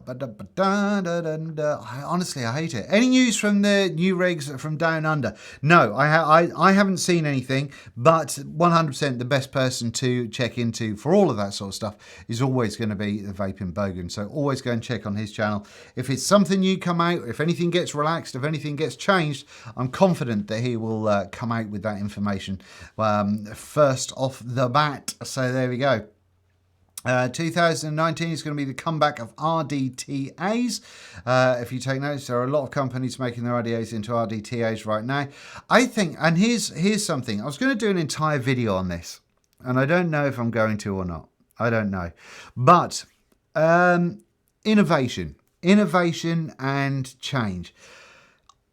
Honestly, I hate it. Any news from the new rigs from Down Under? No, I haven't seen anything, but 100% the best person to check into for all of that sort of stuff is always going to be the Vaping Bogan. So always go and check on his channel. If it's something new come out, if anything gets relaxed, if anything gets changed, I'm confident that he will come out with that information first off the bat. So there we go. 2019 is going to be the comeback of RDTAs. If you take notice, there are a lot of companies making their RDAs into RDTAs right now. I think, and here's something. I was going to do an entire video on this, and I don't know if I'm going to or not. I don't know. But innovation and change.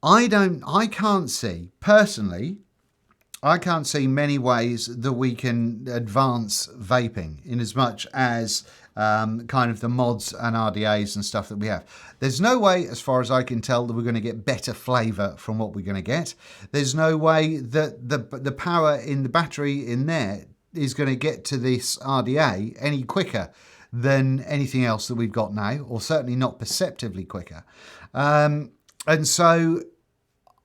I can't see, personally, I can't see many ways that we can advance vaping in as much as kind of the mods and RDAs and stuff that we have. There's no way, as far as I can tell, that we're going to get better flavour from what we're going to get. There's no way that the power in the battery in there is going to get to this RDA any quicker than anything else that we've got now, or certainly not perceptively quicker. And so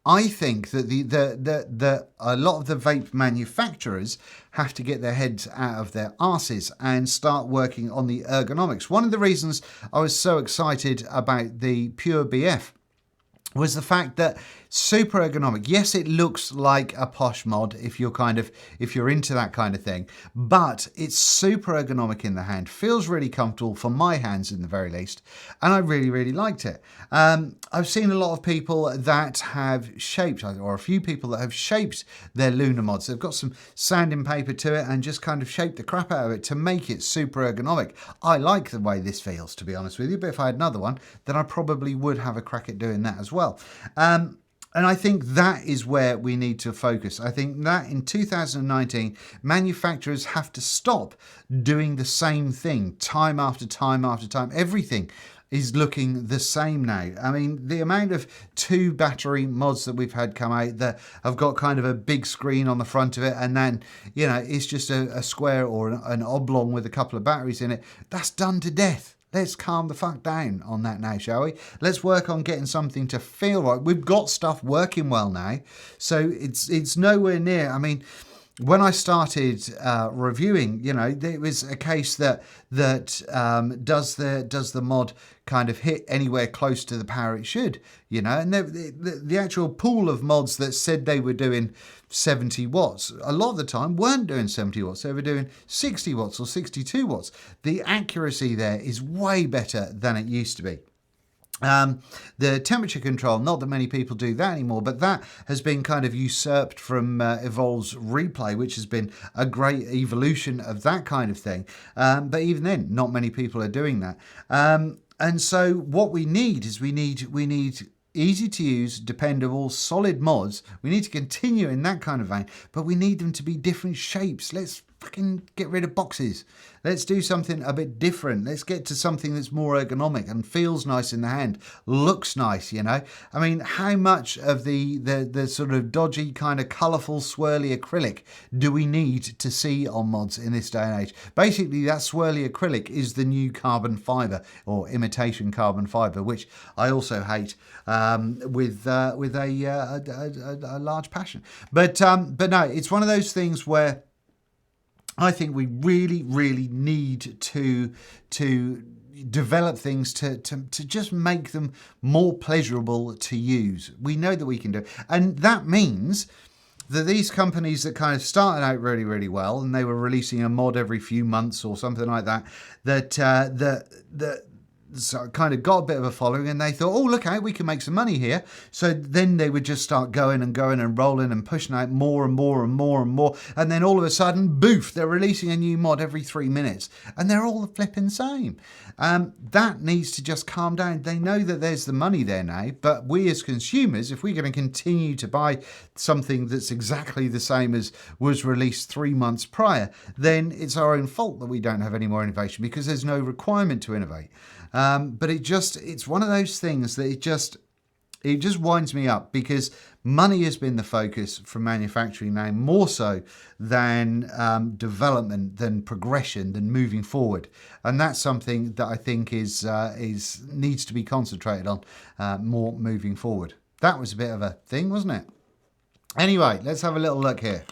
I think that a lot of the vape manufacturers have to get their heads out of their arses and start working on the ergonomics. One of the reasons I was so excited about the Pure BF was the fact that super ergonomic. Yes, it looks like a posh mod if you're into that kind of thing, but it's super ergonomic in the hand, feels really comfortable for my hands in the very least, and I really liked it. I've seen a lot of people that have shaped, or a few people that have shaped their Luna mods. They've got some sanding paper to it and just kind of shaped the crap out of it to make it super ergonomic. I like the way this feels, to be honest with you, but if I had another one, then I probably would have a crack at doing that as well. And I think that is where we need to focus. I think that in 2019, manufacturers have to stop doing the same thing time after time after time. Everything is looking the same now. I mean, the amount of 2 battery mods that we've had come out that have got kind of a big screen on the front of it, and then, you know, it's just a square or an oblong with a couple of batteries in it, that's done to death. Let's calm the fuck down on that now, shall we? Let's work on getting something to feel right. We've got stuff working well now, so it's nowhere near. I mean, when I started reviewing, you know, it was a case that does the mod kind of hit anywhere close to the power it should, you know, and the actual pool of mods that said they were doing 70 watts, a lot of the time weren't doing 70 watts, they were doing 60 watts or 62 watts. The accuracy there is way better than it used to be. The temperature control, not that many people do that anymore, but that has been kind of usurped from Evolve's Replay, which has been a great evolution of that kind of thing. But even then, not many people are doing that. And so what we need is we need easy to use, dependable, solid mods. We need to continue in that kind of vein, but we need them to be different shapes. Let's fucking get rid of boxes. Let's do something a bit different. Let's get to something that's more ergonomic and feels nice in the hand, looks nice, you know. I mean, how much of the sort of dodgy kind of colourful swirly acrylic do we need to see on mods in this day and age? Basically, that swirly acrylic is the new carbon fibre or imitation carbon fibre, which I also hate with a large passion. But no, it's one of those things where I think we really, really need to develop things to just make them more pleasurable to use. We know that we can do it. And that means that these companies that kind of started out really, really well, and they were releasing a mod every few months or something like that, that so kind of got a bit of a following, and they thought, oh, look out, we can make some money here. So then they would just start going and rolling and pushing out more and more and more and more. And then all of a sudden, boof, they're releasing a new mod every 3 minutes. And they're all the flipping same. That needs to just calm down. They know that there's the money there now. But we as consumers, if we're going to continue to buy something that's exactly the same as was released 3 months prior, then it's our own fault that we don't have any more innovation, because there's no requirement to innovate. But it's one of those things that it just winds me up, because money has been the focus for manufacturing now, more so than development, than progression, than moving forward. And that's something that I think needs to be concentrated on more moving forward. That was a bit of a thing, wasn't it? Anyway, let's have a little look here.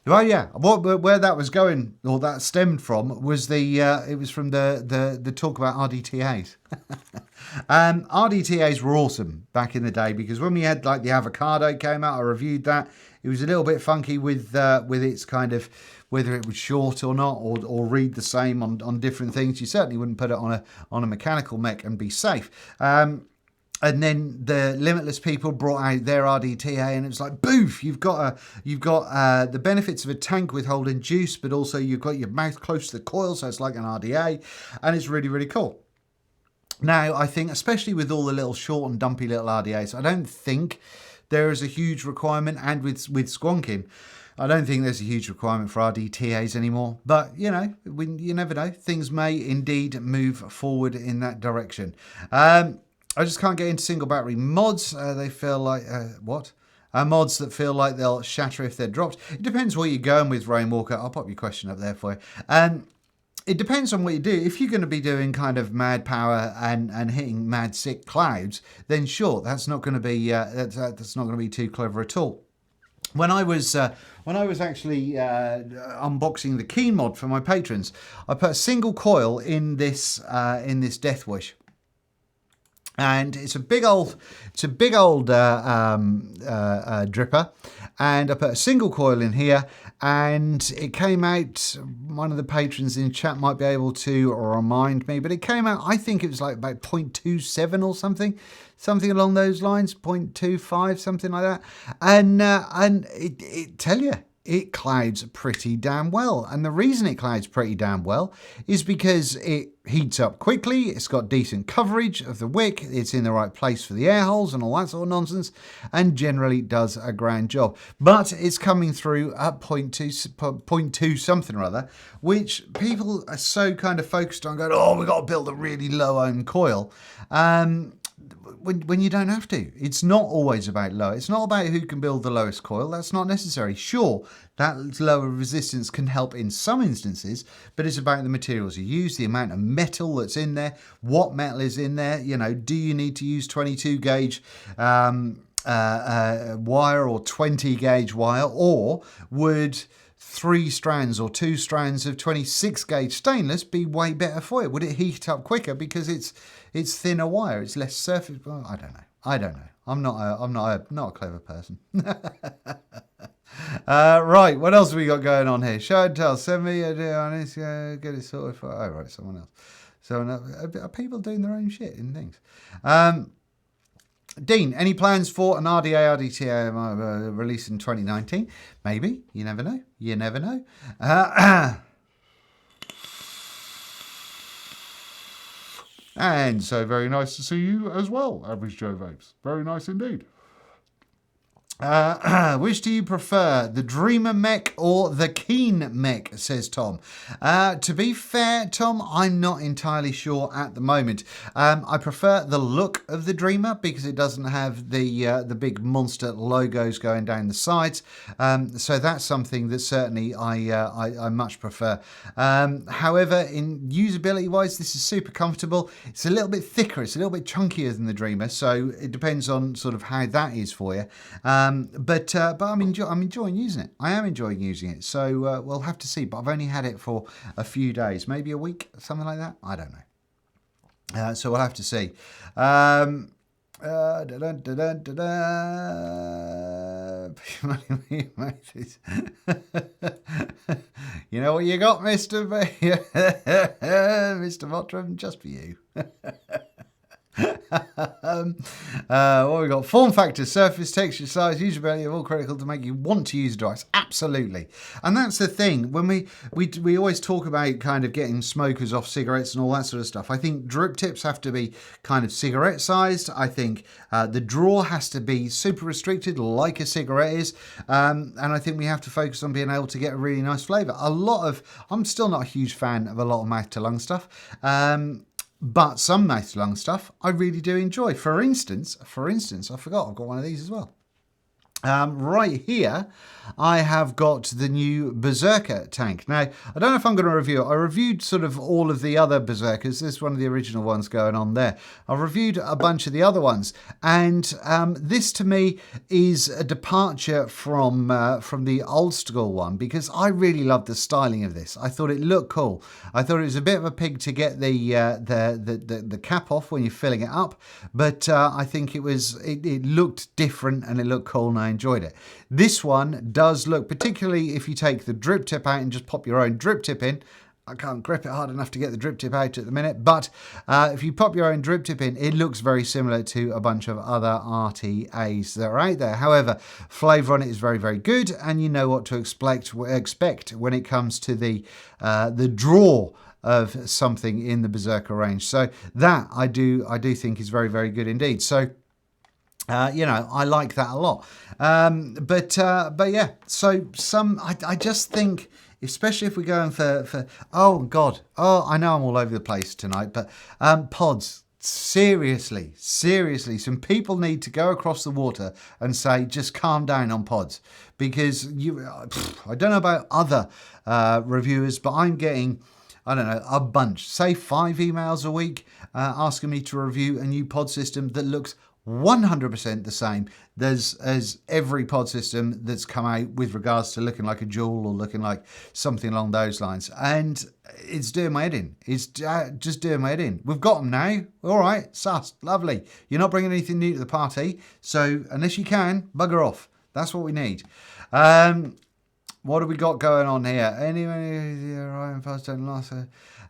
Well, yeah. Where that was going, or that stemmed from, was it was from the talk about RDTAs. RDTAs were awesome back in the day, because when we had like the avocado came out, I reviewed that. It was a little bit funky with its kind of whether it was short or not, or read the same on different things. You certainly wouldn't put it on a mechanical mech and be safe. And then the Limitless people brought out their RDTA, and it was like, boof! You've got the benefits of a tank with holding juice, but also you've got your mouth close to the coil, so it's like an RDA, and it's really, really cool. Now, I think, especially with all the little short and dumpy little RDAs, I don't think there is a huge requirement, and with squonking, I don't think there's a huge requirement for RDTAs anymore. But, you know, you never know. Things may indeed move forward in that direction. I just can't get into single battery mods. They feel like, mods that feel like they'll shatter if they're dropped. It depends what you're going with, Rainwalker. I'll pop your question up there for you. It depends on what you do. If you're going to be doing kind of mad power and hitting mad sick clouds, then sure, that's not going to be that's not going to be too clever at all. When I was actually unboxing the Keen mod for my patrons, I put a single coil in this Death Wish. And it's a big old dripper, and I put a single coil in here, and it came out. One of the patrons in chat might be able to remind me, but it came out. I think it was like about 0.27 or something along those lines, 0.25, something like that. And it tell you, it clouds pretty damn well. And the reason it clouds pretty damn well is because it heats up quickly, it's got decent coverage of the wick, it's in the right place for the air holes and all that sort of nonsense, and generally does a grand job. But it's coming through at 0.2 something or other, which people are so kind of focused on going, oh, we've got to build a really low ohm coil. When you don't have to. It's not always about low. It's not about who can build the lowest coil. That's not necessary. Sure, that lower resistance can help in some instances, but it's about the materials you use, the amount of metal that's in there, what metal is in there. You know, do you need to use 22 gauge wire or 20 gauge wire, or would 3 strands or 2 strands of 26 gauge stainless be way better for it? Would it heat up quicker because it's thinner wire, it's less surface? Well, I don't know. I'm not a clever person. Right, what else have we got going on here? Show and tell. Send me a deal on this. Get it sorted for. Oh, right, someone else. So are people doing their own shit in things? Dean, any plans for an RDA, RDTA release in 2019? Maybe. You never know. You never know. And so very nice to see you as well, Average Joe Vapes. Very nice indeed. Which do you prefer, the Dreamer mech or the Keen mech, says Tom. To be fair, Tom, I'm not entirely sure at the moment. I prefer the look of the Dreamer because it doesn't have the big monster logos going down the sides. So that's something that certainly I much prefer. However, in usability wise, this is super comfortable. It's a little bit thicker, it's a little bit chunkier than the Dreamer, so it depends on sort of how that is for you. But I'm enjoying using it. I am enjoying using it. So we'll have to see. But I've only had it for a few days, maybe a week, something like that. I don't know. So we'll have to see. You know what you got, Mr. Mr. Mottram, just for you. What we got? Form factor, surface, texture, size, usability are all critical to make you want to use a device. Absolutely. And that's the thing. When we always talk about kind of getting smokers off cigarettes and all that sort of stuff. I think drip tips have to be kind of cigarette sized. I think the draw has to be super restricted like a cigarette is. And I think we have to focus on being able to get a really nice flavour. I'm still not a huge fan of a lot of mouth to lung stuff. But some mouth to lung stuff I really do enjoy. For instance, I forgot I've got one of these as well. Right here, I have got the new Berserker tank. Now, I don't know if I'm going to review it. I reviewed sort of all of the other Berserkers. This is one of the original ones going on there. I've reviewed a bunch of the other ones. And this, to me, is a departure from the old school one because I really loved the styling of this. I thought it looked cool. I thought it was a bit of a pig to get the cap off when you're filling it up. But I think it looked different and it looked cool and I enjoyed it. This one does look, particularly if you take the drip tip out and just pop your own drip tip in. I can't grip it hard enough to get the drip tip out at the minute, but if you pop your own drip tip in, it looks very similar to a bunch of other RTAs that are out there. However, flavour on it is very, very good, and you know what to expect when it comes to the draw of something in the Berserker range. So that I do think is very, very good indeed. So I like that a lot. But yeah, so I just think, especially if we're going for oh God, I know I'm all over the place tonight, but pods, seriously, some people need to go across the water and say, just calm down on pods, because I don't know about other reviewers, but I'm getting, I don't know, a bunch, say 5 emails a week asking me to review a new pod system that looks 100% the same as every pod system that's come out with regards to looking like a Joule or looking like something along those lines. And it's doing my head in. It's just doing my head in. We've got them now. All right, sus, lovely. You're not bringing anything new to the party. So unless you can, bugger off. That's what we need. What have we got going on here? Anyway, Orion fast don't last.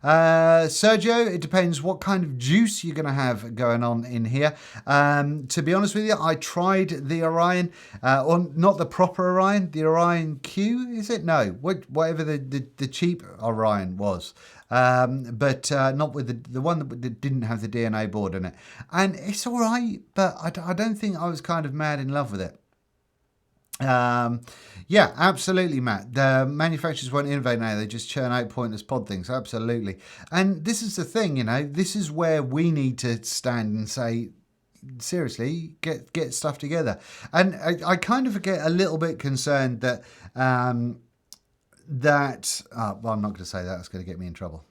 Sergio, it depends what kind of juice you're going to have going on in here. To be honest with you, I tried the Orion, or not the proper Orion, the Orion Q, is it? No, whatever the cheap Orion was. But not with the one that didn't have the DNA board in it. And it's all right, but I don't think I was kind of mad in love with it. Yeah, absolutely, Matt. The manufacturers won't innovate now. They just churn out pointless pod things. Absolutely. And this is the thing, this is where we need to stand and say, seriously, get stuff together. And I kind of get a little bit concerned that, well, I'm not going to say that. It's going to get me in trouble.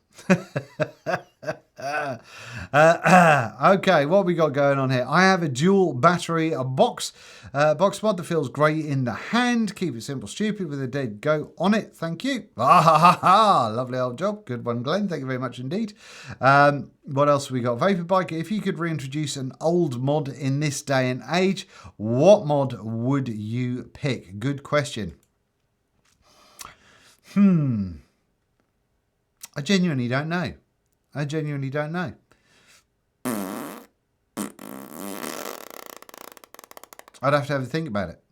Okay, what we got going on here? I have a dual battery, a box mod that feels great in the hand. Keep it simple, stupid with a dead go on it. Thank you. Lovely old job. Good one, Glenn. Thank you very much indeed. What else have we got? Vapor Bike. If you could reintroduce an old mod in this day and age, what mod would you pick? Good question. I genuinely don't know. I'd have to have a think about it.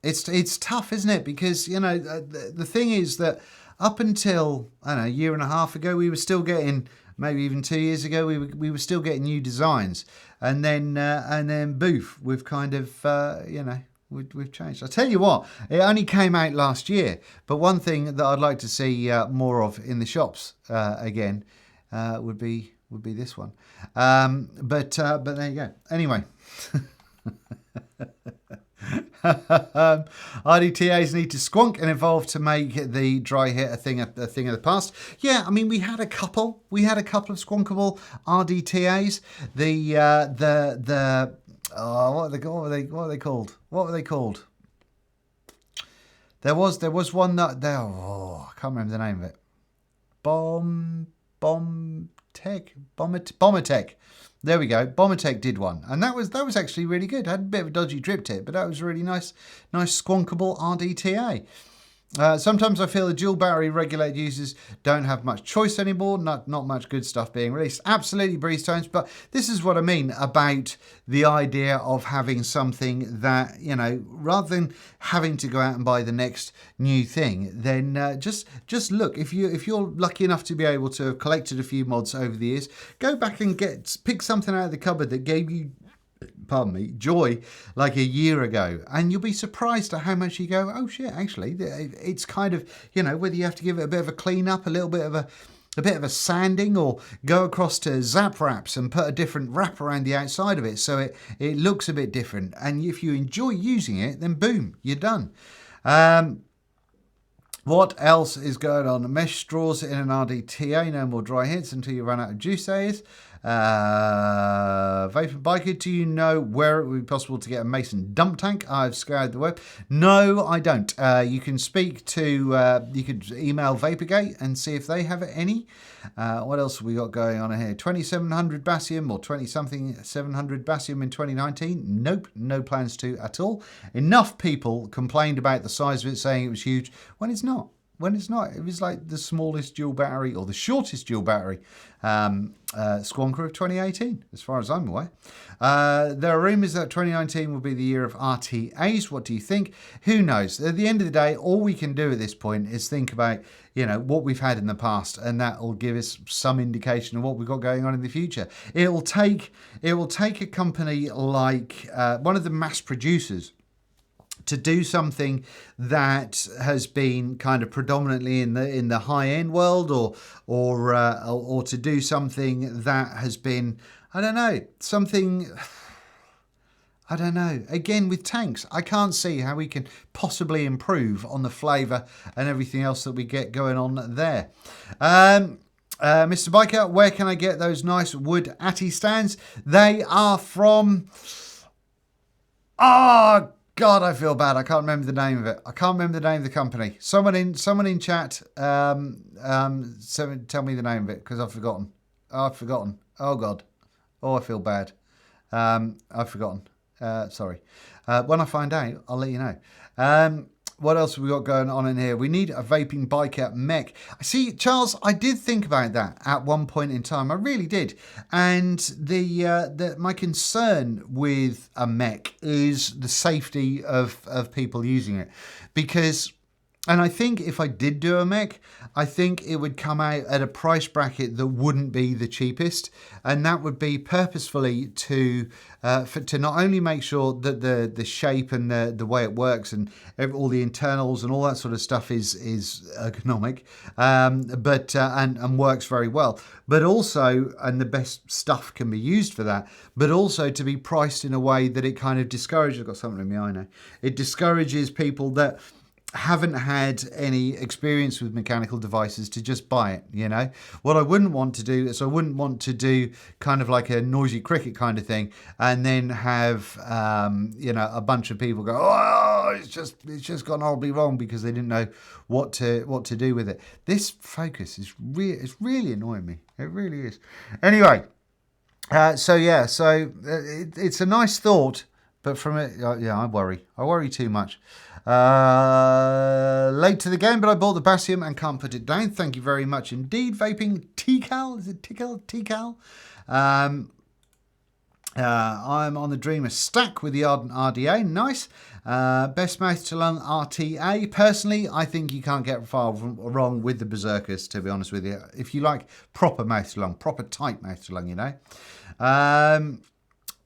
It's tough, isn't it? Because, the thing is that up until, I don't know, a year and a half ago, we were still getting maybe even 2 years ago, we were still getting new designs, and then boof, we've kind of you know, we've changed. I tell you what, it only came out last year, but one thing that I'd like to see more of in the shops again would be this one. But there you go. Anyway. RDTAs need to squonk and evolve to make the dry hit a thing of the past. Yeah, I mean, we had a couple of squonkable RDTAs. What are they called? What were they called? There was one that I can't remember the name of it. Bombertech. There we go. Bombertech did one, and that was actually really good. Had a bit of a dodgy drip tip, but that was really nice squonkable RDTA. Sometimes I feel the dual battery regulated users don't have much choice anymore. Not much good stuff being released. Absolutely, Breeze Tones. But this is what I mean about the idea of having something that, you know, rather than having to go out and buy the next new thing, then just look. If you're lucky enough to be able to have collected a few mods over the years, go back and pick something out of the cupboard that gave you, pardon me, joy like a year ago, and you'll be surprised at how much you go, oh shit, actually it's kind of, you know, whether you have to give it a bit of a clean up, a little bit of a sanding, or go across to Zap Wraps and put a different wrap around the outside of it so it looks a bit different, and if you enjoy using it, then boom, you're done. What else is going on? Mesh straws in an RDTA, no more dry hits until you run out of juice, days. Vaping Biker, do you know where it would be possible to get a Mason dump tank? I've scoured the web. No, I don't. You can speak to, you could email Vaporgate and see if they have any. What else have we got going on here? 2700 Basium or 20-something 700 Basium in 2019? Nope, no plans to at all. Enough people complained about the size of it, saying it was huge, when it's not. It was like the smallest dual battery, or the shortest dual battery squonker of 2018, as far as I'm aware. There are rumours that 2019 will be the year of RTAs. What do you think? Who knows? At the end of the day, all we can do at this point is think about, you know, what we've had in the past, and that will give us some indication of what we've got going on in the future. It will take a company like one of the mass producers to do something that has been kind of predominantly in the high end world, or to do something that has been, I don't know. Again, with tanks, I can't see how we can possibly improve on the flavour and everything else that we get going on there. Mr. Biker, where can I get those nice wood Atty stands? They are from... God, I feel bad. I can't remember the name of it. I can't remember the name of the company. Someone in chat, tell me the name of it, because I've forgotten. Oh God. Oh, I feel bad. I've forgotten. Sorry. When I find out, I'll let you know. What else have we got going on in here? We need a vaping biker mech. See, Charles, I did think about that at one point in time. I really did. And my concern with a mech is the safety of people using it. Because, and I think if I did do a mech, I think it would come out at a price bracket that wouldn't be the cheapest, and that would be purposefully to not only make sure that the shape and the way it works and all the internals and all that sort of stuff is ergonomic, but and works very well, but also, and the best stuff can be used for that, but also to be priced in a way that it kind of discourages. I've got something in my eye now. It discourages people that haven't had any experience with mechanical devices to just buy it, you know. What I wouldn't want to do is I wouldn't want to do kind of like a noisy cricket kind of thing and then have you know, a bunch of people go, oh, it's just gone horribly wrong because they didn't know what to do with it. This focus is it's really annoying me. It really is. Anyway, it's a nice thought, but from it, yeah, I worry too much. Late to the game, but I bought the Basium and can't put it down. Thank you very much indeed. Vaping Tikal, is it Tikal? I'm on the Dreamer stack with the Ardent RDA. Nice. Best mouth to lung RTA. Personally, I think you can't get far wrong with the Berserkers, to be honest with you. If you like proper mouth to lung, proper tight mouth to lung, you know.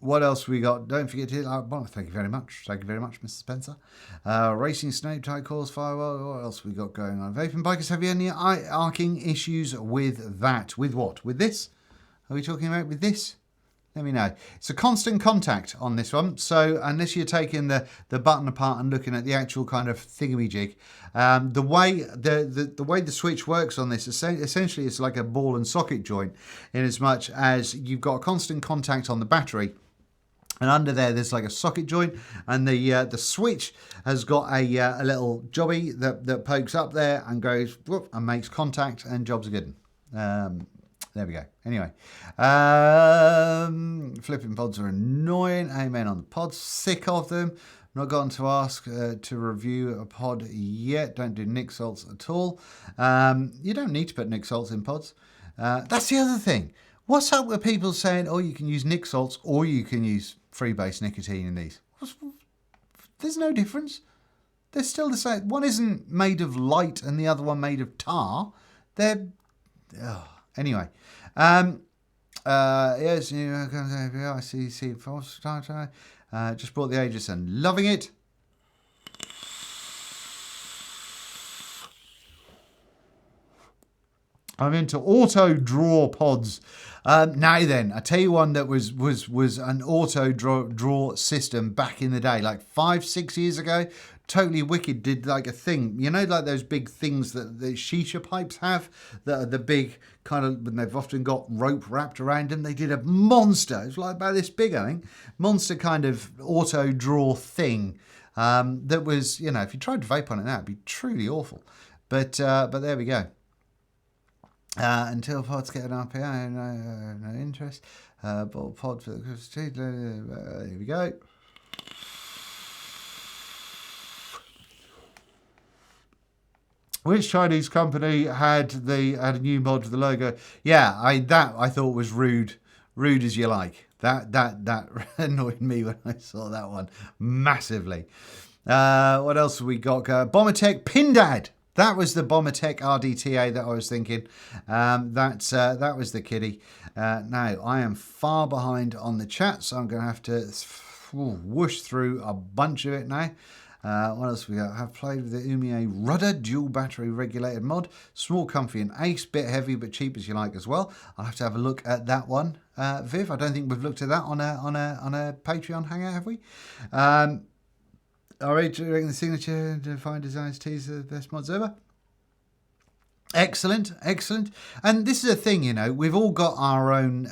What else we got? Don't forget to well, thank you very much. Thank you very much, Mr. Spencer. Racing Snape tight calls, firewall. What else we got going on? Vaping bikers, have you any arcing issues with that? With what? With this? Are we talking about with this? Let me know. It's a constant contact on this one. So unless you're taking the button apart and looking at the actual kind of thingamajig, the way the switch works on this, essentially it's like a ball and socket joint, in as much as you've got a constant contact on the battery. And under there's like a socket joint, and the switch has got a little jobby that pokes up there and goes whoop, and makes contact, and jobs are good. There we go. Anyway, flipping pods are annoying. Amen on the pods. Sick of them. Not gotten to ask to review a pod yet. Don't do Nick salts at all. You don't need to put Nick salts in pods. That's the other thing. What's up with people saying, oh, you can use Nick salts or you can use freebase nicotine in these? There's no difference. They're still the same. One isn't made of light and the other one made of tar. They're... Oh. Anyway. Yes, I see. Just bought the Aegis and loving it. I'm into auto draw pods. Now then, I tell you one that was an auto draw system back in the day, like 5-6 years ago. Totally wicked. Did like a thing, you know, like those big things that the shisha pipes have, that are the big kind of, when they've often got rope wrapped around them. They did a monster. It was like about this big, I think, monster kind of auto draw thing. That was, you know, if you tried to vape on it now, it'd be truly awful. But there we go. Until pods get an RPI, no interest. Ball pod for the street. Here we go. Which Chinese company had a new mod with the logo? Yeah, I thought was rude as you like. That annoyed me when I saw that one massively. What else have we got? Bombertech Pindad. That was the Bombertech RDTA that I was thinking. That was the kiddie. Now, I am far behind on the chat, so I'm going to have to whoosh through a bunch of it now. What else we got? Have played with the Umie Rudder dual battery regulated mod. Small, comfy and ace. Bit heavy but cheap as you like as well. I'll have to have a look at that one. Viv, I don't think we've looked at that on a Patreon hangout, have we? Are you doing the signature defined designs teaser the best mods ever? Excellent, excellent. And this is a thing, you know, we've all got our own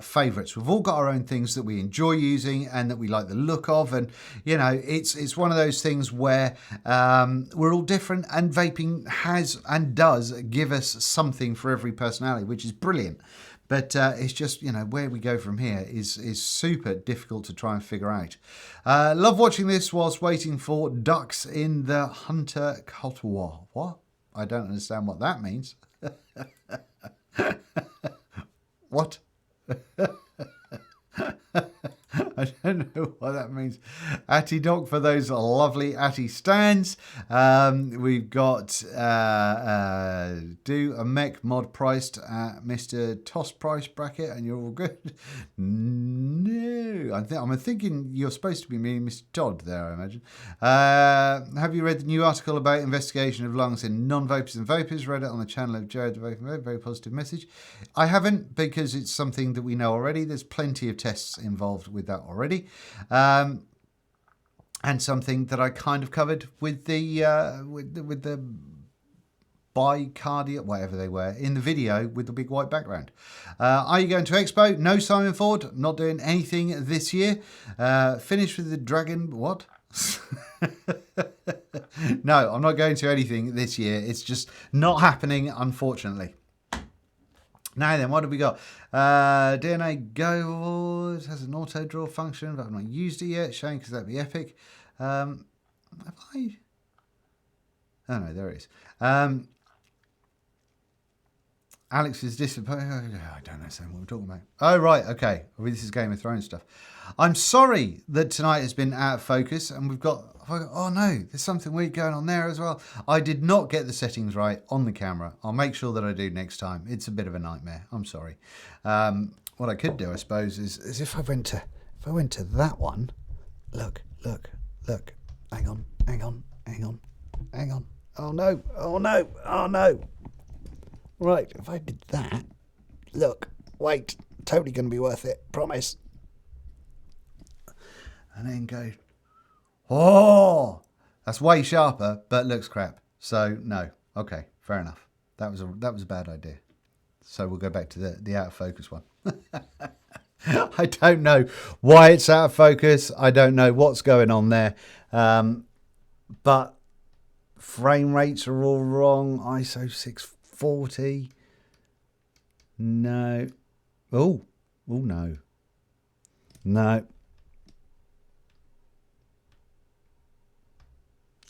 favourites. We've all got our own things that we enjoy using and that we like the look of. And, you know, it's one of those things where we're all different, and vaping has and does give us something for every personality, which is brilliant. But it's just, you know, where we go from here is super difficult to try and figure out. Love watching this whilst waiting for ducks in the Hunter Cultivar. What? I don't understand what that means. What? I don't know what that means. Atty Doc for those lovely Atty stands. We've got do a mech mod priced at Mr. Toss price bracket, and you're all good. No, I'm thinking you're supposed to be meaning Mr. Todd there, I imagine. Have you read the new article about investigation of lungs in non-vapors and vapors? Read it on the channel of Jared the Vaping. Very positive message. I haven't, because it's something that we know already. There's plenty of tests involved with that already, and something that I kind of covered with the bicardia, whatever they were, in the video with the big white background. Are you going to Expo? No, Simon Ford, not doing anything this year. Finished with the Dragon, what? No, I'm not going to anything this year. It's just not happening, unfortunately. Now then, what have we got? DNA Go has an auto draw function, but I've not used it yet. Shame, because that'd be epic. Have I? Oh no, there it is. Alex is disappointed. I don't understand what we're talking about. Oh, right. Okay. Well, this is Game of Thrones stuff. I'm sorry that tonight has been out of focus and we've got... Oh, no. There's something weird going on there as well. I did not get the settings right on the camera. I'll make sure that I do next time. It's a bit of a nightmare. I'm sorry. What I could do, I suppose, is if I went to that one... Look. Hang on. Oh, no. Right, if I did that, look, wait, totally going to be worth it, promise. And then go, oh, that's way sharper, but looks crap. So no, okay, fair enough. That was a bad idea. So we'll go back to the out of focus one. I don't know why it's out of focus. I don't know what's going on there, but frame rates are all wrong. ISO 640. No. Oh no. No.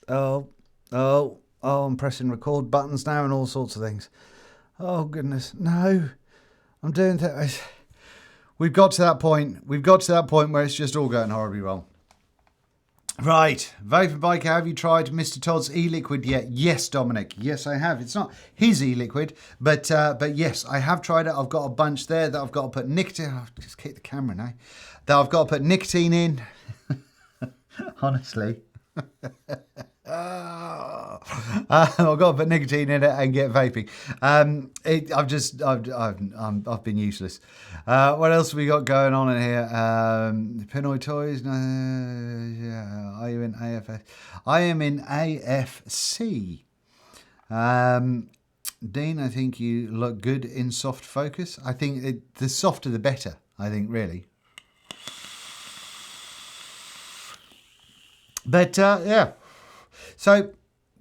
Oh, I'm pressing record buttons now and all sorts of things. Oh goodness, no. I'm doing that. We've got to that point where it's just all going horribly wrong. Right, Vaping Biker, have you tried Mr. Todd's e-liquid yet? Yes, Dominic. Yes, I have. It's not his e-liquid, but yes, I have tried it. I've got a bunch there that I've got to put nicotine. I'll just kick the camera now. That I've got to put nicotine in. Honestly. I've got to put nicotine in it and get vaping. I've been useless. What else have we got going on in here? Pinoy Toys. Yeah. Are you in AFS? I am in AFC. Dean, I think you look good in soft focus. I think the softer the better. I think really. But yeah. So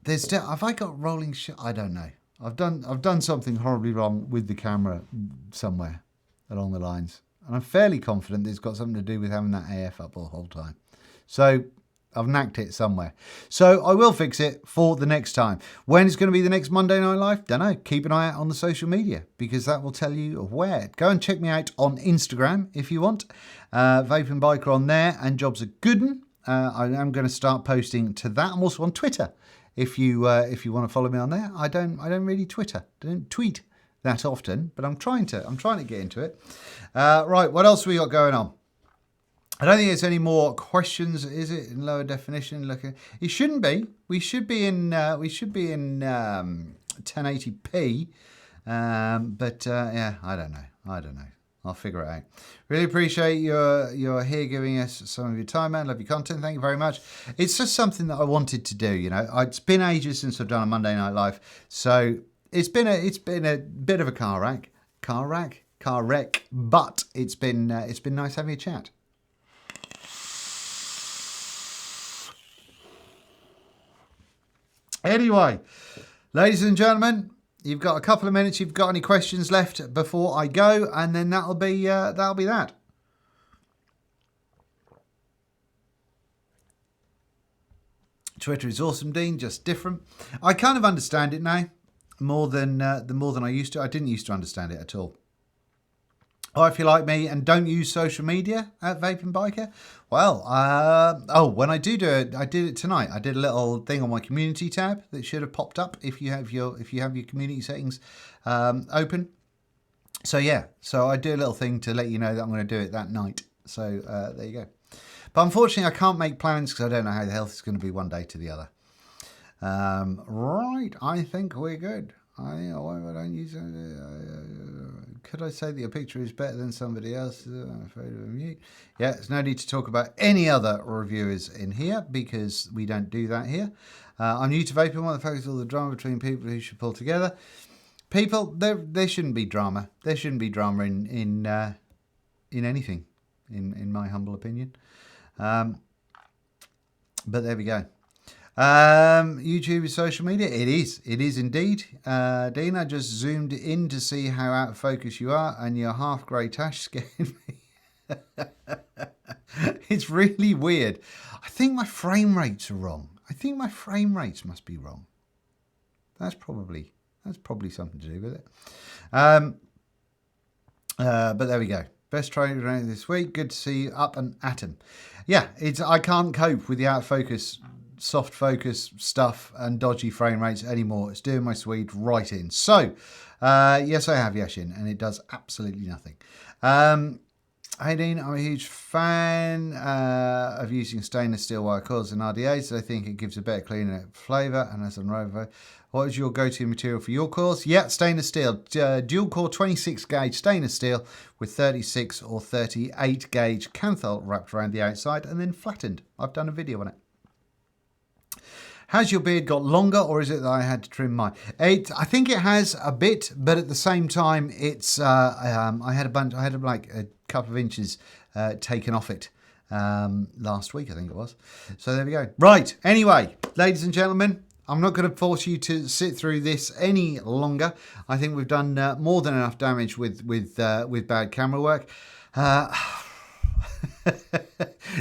there's still, have I got rolling shot? I don't know. I've done something horribly wrong with the camera somewhere along the lines, and I'm fairly confident it's got something to do with having that AF up the whole time. So I've knacked it somewhere. So I will fix it for the next time. When it's going to be the next Monday Night Live, don't know. Keep an eye out on the social media because that will tell you where. Go and check me out on Instagram if you want. Vaping Biker on there, and Jobs are Good'n. I am going to start posting to that. I'm also on Twitter. If you want to follow me on there, I don't really Twitter. I don't tweet that often, but I'm trying to get into it. Right, what else have we got going on? I don't think there's any more questions. Is it in lower definition? Look, it shouldn't be. We should be in 1080p. But yeah, I don't know. I'll figure it out. Really appreciate you're here giving us some of your time, man. Love your content. Thank you very much. It's just something that I wanted to do. You know, it's been ages since I've done a Monday Night Live, so it's been a bit of a car wreck, but it's been nice having a chat. Anyway, ladies and gentlemen, you've got a couple of minutes. You've got any questions left before I go, and then that'll be that. Twitter is awesome, Dean. Just different. I kind of understand it now more than I used to. I didn't used to understand it at all. Or if you're like me and don't use social media at Vaping Biker, well, when I do it, I did it tonight. I did a little thing on my community tab that should have popped up if you have your community settings open. So yeah, so I do a little thing to let you know that I'm going to do it that night. So there you go. But unfortunately, I can't make plans because I don't know how the health is going to be one day to the other. Right, I think we're good. Could I say that your picture is better than somebody else? I'm afraid of a mute. Yeah, there's no need to talk about any other reviewers in here because we don't do that here. I'm new to vaping. I want to focus all the drama between people who should pull together. People, there shouldn't be drama. There shouldn't be drama in anything, in my humble opinion. But there we go. YouTube is social media. It is indeed. Dean, I just zoomed in to see how out of focus you are, and your half grey tash scared me. It's really weird. I think my frame rates are wrong. I think my frame rates must be wrong. That's probably That's probably something to do with it. But there we go. Best trade this week. Good to see you up and at 'em. Yeah, I can't cope with the out of focus, soft focus stuff and dodgy frame rates anymore. It's doing my Swede right in. So, yes, I have Yashin, and it does absolutely nothing. Hey Dean, I'm a huge fan of using stainless steel wire coils and RDAs. I think it gives a better, cleaner flavour. And as on Rover, what is your go-to material for your coils? Yeah, stainless steel. Dual core 26 gauge stainless steel with 36 or 38 gauge kanthal wrapped around the outside and then flattened. I've done a video on it. Has your beard got longer, or is it that I had to trim mine? I think it has a bit, but at the same time, it's I had like a couple of inches taken off it last week, I think it was. So there we go. Right. Anyway, ladies and gentlemen, I'm not going to force you to sit through this any longer. I think we've done more than enough damage with bad camera work.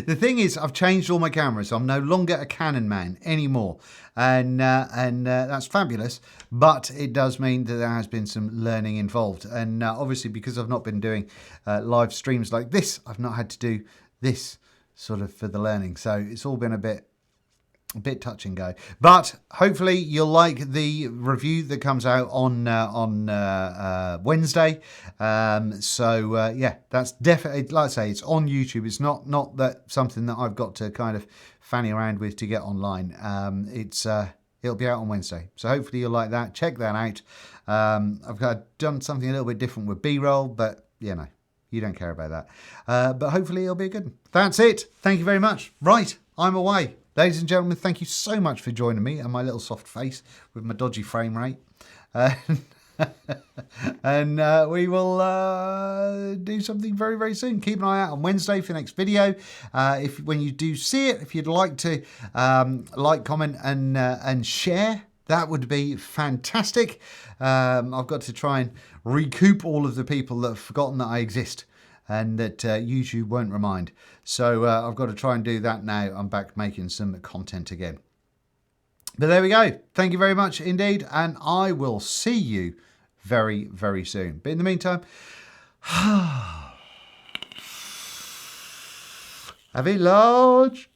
The thing is, I've changed all my cameras. I'm no longer a Canon man anymore, and that's fabulous. But it does mean that there has been some learning involved, and obviously because I've not been doing live streams like this, I've not had to do this sort of for the learning. So it's all been a bit touch and go, but hopefully you'll like the review that comes out on Wednesday. Yeah, that's definitely, like I say, it's on YouTube. It's not that something that I've got to kind of fanny around with to get online. It'll be out on Wednesday, so hopefully you'll like that. Check that out. I've done something a little bit different with B-roll, but you know, you don't care about that. But hopefully it'll be a good one. That's it. Thank you very much. Right, I'm away. Ladies and gentlemen, thank you so much for joining me and my little soft face with my dodgy frame rate. And we will do something very, very soon. Keep an eye out on Wednesday for the next video. When you do see it, if you'd like to like, comment, and share, that would be fantastic. I've got to try and recoup all of the people that have forgotten that I exist and that YouTube won't remind. So I've got to try and do that now. I'm back making some content again. But there we go. Thank you very much indeed. And I will see you very, very soon. But in the meantime, have a large